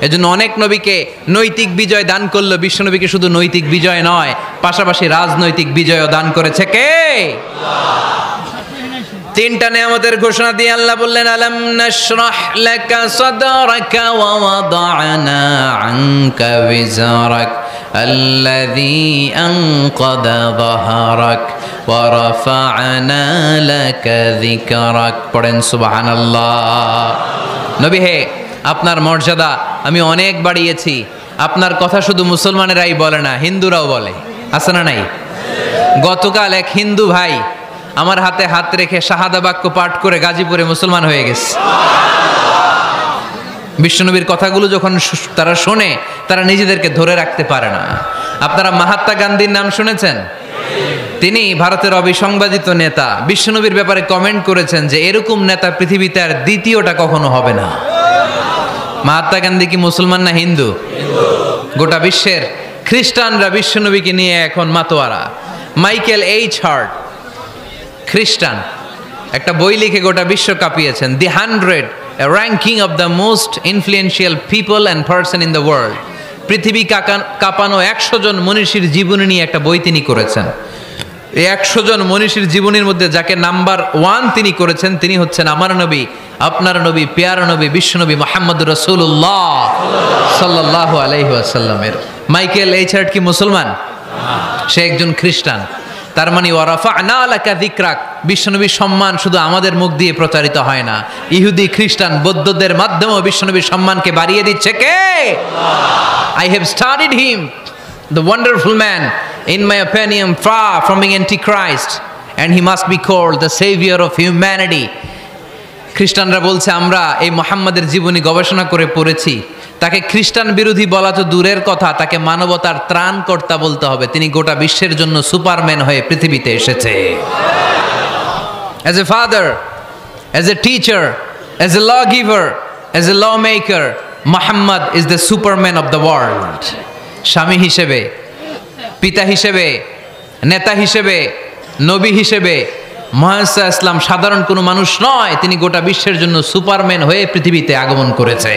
এজন্য অনেক নবীকে নৈতিক বিজয় দান করলো। বিশ্বনবীকে শুধু নৈতিক বিজয় নয়, পাশাপাশি রাজনৈতিক বিজয় দান করেছে কে? তিনটা নিয়ামতের ঘোষণা দিয়ে আল্লাহ বললেন, আলাম নাশরাহ লাকা সাদরাকা ওয়া ওয়াদা'না আনকা বিজরাক আল্লাযী আনকাদা যাহরাক ওয়া রাফা'না লাকা যিকরাক। পড়েন সুবহানাল্লাহ। নবী হে, আপনার মর্যাদা আমি অনেক বাড়িয়েছি। আপনার কথা শুধু মুসলমানেরাই বলে না, হিন্দুরাও বলে, আছে না নাই? গতকাল এক হিন্দু ভাই আমার হাতে হাত রেখে শাহাদা বাক্য পাঠ করে গাজীপুরে মুসলমান হয়ে গেছে। বিশ্বনবীর কথাগুলো যখন তারা শোনে, তারা নিজেদেরকে ধরে রাখতে পারে না। আপনারা মহাত্মা গান্ধীর নাম শুনেছেন? তিনি ভারতের অবিসংবাদিত নেতা। বিশ্বনবীর ব্যাপারে কমেন্ট করেছেন যে এরকম নেতা পৃথিবীতে আর দ্বিতীয়টা কখনো হবে না। মহাত্মা গান্ধী কি মুসলমান না হিন্দু? গোটা বিশ্বের খ্রিস্টানরা বিশ্বনবীকে নিয়ে এখন মাতোয়ারা। মাইকেল এইচ হার্ট, খ্রিস্টান, একটা বই লিখে গোটা বিশ্ব কাঁপিয়েছেন, দি 100 ranking of the most influential people and person in the world. পৃথিবী কাঁপানো 100 জন মনীষীর জীবনী নিয়ে একটা বই তিনি করেছেন। এই 100 জন মনীষীর জীবনীর মধ্যে যাকে নাম্বার 1 তিনি করেছেন, তিনি হচ্ছেন আমার নবী, আপনার নবী, পেয়ারা নবী, বিশ্বনবী মুহাম্মদুর রাসূলুল্লাহ সাল্লাল্লাহু আলাইহি ওয়াসাল্লামের। মাইকেল এইচ হার্ট কি মুসলমান? সে একজন খ্রিস্টান। তার মানে ওয়া রাফা'না লাকা যিকরাক, বিশ্বনবীর সম্মান শুধু আমাদের মুখ দিয়ে প্রচারিত হয় না, ইহুদি, খ্রিস্টান, বৌদ্ধদের মাধ্যমেও বিশ্বনবীর সম্মানকে বাড়িয়ে দিচ্ছে কে? I have studied him, the wonderful man, in my opinion far from being antichrist, and he must be called the savior of humanity. খ্রিস্টানরা বলছে আমরা এই মুহাম্মাদের জীবনী গবেষণা করে পড়েছি, তাকে খ্রিস্টান বিরোধী বলা তো দূরের কথা, তাকে মানবতার ত্রাণকর্তা বলতে হবে। তিনি গোটা বিশ্বের জন্য সুপারম্যান হয়ে পৃথিবীতে এসেছে। As a father, as a teacher, as a lawgiver, as a lawmaker, Muhammad is the superman of the world. স্বামী হিসেবে, পিতা হিসেবে, নেতা হিসেবে, নবী হিসেবে মুহাম্মদ ইসলাম সাধারণ কোনো মানুষ নয়, তিনি গোটা বিশ্বের জন্য সুপারম্যান হয়ে পৃথিবীতে আগমন করেছে।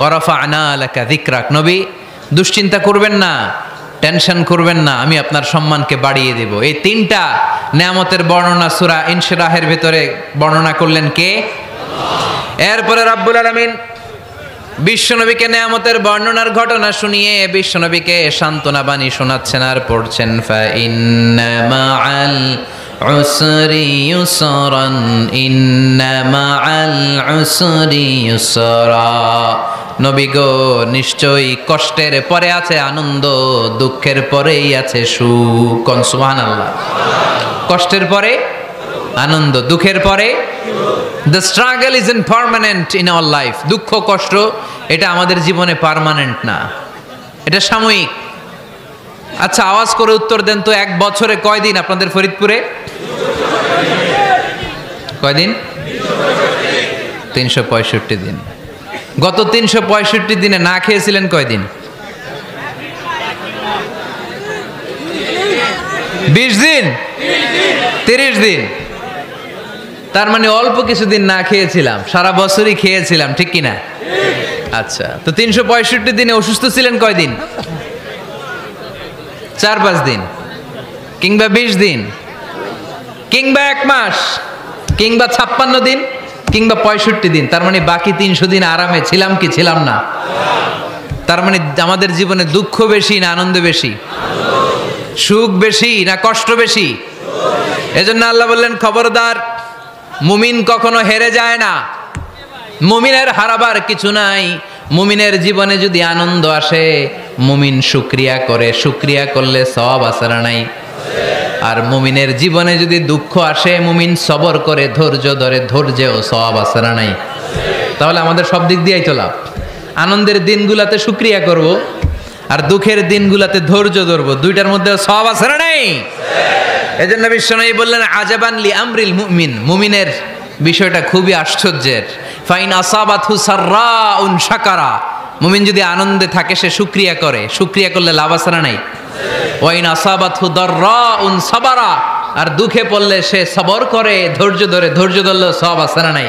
ওয়া রাফা'না লাকা যিকরাক, নবী দুশ্চিন্তা করবেন না, টেনশন করবেন না, আমি আপনার সম্মানকে বাড়িয়ে দেব। এই তিনটা নিয়ামতের বর্ণনা সূরা ইনশিরাহের ভিতরে বর্ণনা করলেন কে? এরপরে রাব্বুল আলামিন বিশ্বনবীকে নিয়ামতের বর্ণনার ঘটনা শুনিয়ে বিশ্বনবীকে সান্ত্বনা বাণী শোনাচ্ছেন আর পড়ছেন, ফা ইন্না মাআল উসরি ইউসরান, ইন্না মাআল উসরি ইউসরা। নবী গো, নিশ্চয়ই কষ্টের পরে আছে আনন্দ, দুঃখের পরেই আছে সুখ। কোন সুবহানাল্লাহ। কষ্টের পরে আনন্দ, দুঃখের পরে। The struggle isn't permanent in our life. দুঃখ কষ্ট এটা আমাদের জীবনে পার্মানেন্ট না, এটা সাময়িক। আচ্ছা আওয়াজ করে উত্তর দেন তো, এক বছরে কয়দিন আপনাদের ফরিদপুরে? কয়দিন? 365 দিন। গত 365 দিনে না খেয়েছিলেন কয়দিন? 20 দিন, 30 দিন। তার মানে অল্প কিছুদিন না খেয়েছিলাম, সারা বছরই খেয়েছিলাম, ঠিক কিনা? আচ্ছা, তো 365 দিনে অসুস্থ ছিলেন কয়দিন? 4-5 দিন, কিংবা 20 দিন, কিংবা 1 মাস, কিংবা 56 দিন, কিংবা 65 দিন। তার মানে বাকি 300 দিন আরামে ছিলাম কি ছিলাম না? তার মানে আমাদের জীবনে দুঃখ বেশি না আনন্দ বেশি? সুখ বেশি না কষ্ট বেশি? এজন্য আল্লাহ বললেন, খবরদার, মুমিন কখনো হেরে যায় না, মুমিনের হারাবার কিছু নাই। মুমিনের জীবনে যদি আনন্দ আসে, মুমিন শুকরিয়া করে, শুকরিয়া করলে সওয়াব আছে না নাই? আর মুমিনের জীবনে যদি দুঃখ আসে, মুমিন সবর করে, ধৈর্য ধরে, ধৈর্যেও সওয়াব আছে না নাই? তাহলে আমাদের সব দিক দিয়েই তো লাভ। আনন্দের দিনগুলাতে শুকরিয়া করব, আর দুঃখের দিনগুলাতে ধৈর্য ধরবো, দুইটার মধ্যে সওয়াব আছে না নাই? এজন্য বিশ্বনবী বললেন, আজাবান লি আমরিল মুমিন, মুমিনের বিষয়টা খুবই আশ্চর্যের। ফাইন আসাবাতহু সাররাউন শাকারা, মুমিন যদি আনন্দে থাকে সে শুকরিয়া করে, শুকরিয়া করলে লাভ আছে না নাই? ওয়াইন আসাবাতহু দাররাউন সাবারা, আর দুঃখে পড়লে সে সবর করে, ধৈর্য ধরে, ধৈর্য ধরলে সওয়াব আছে না নাই?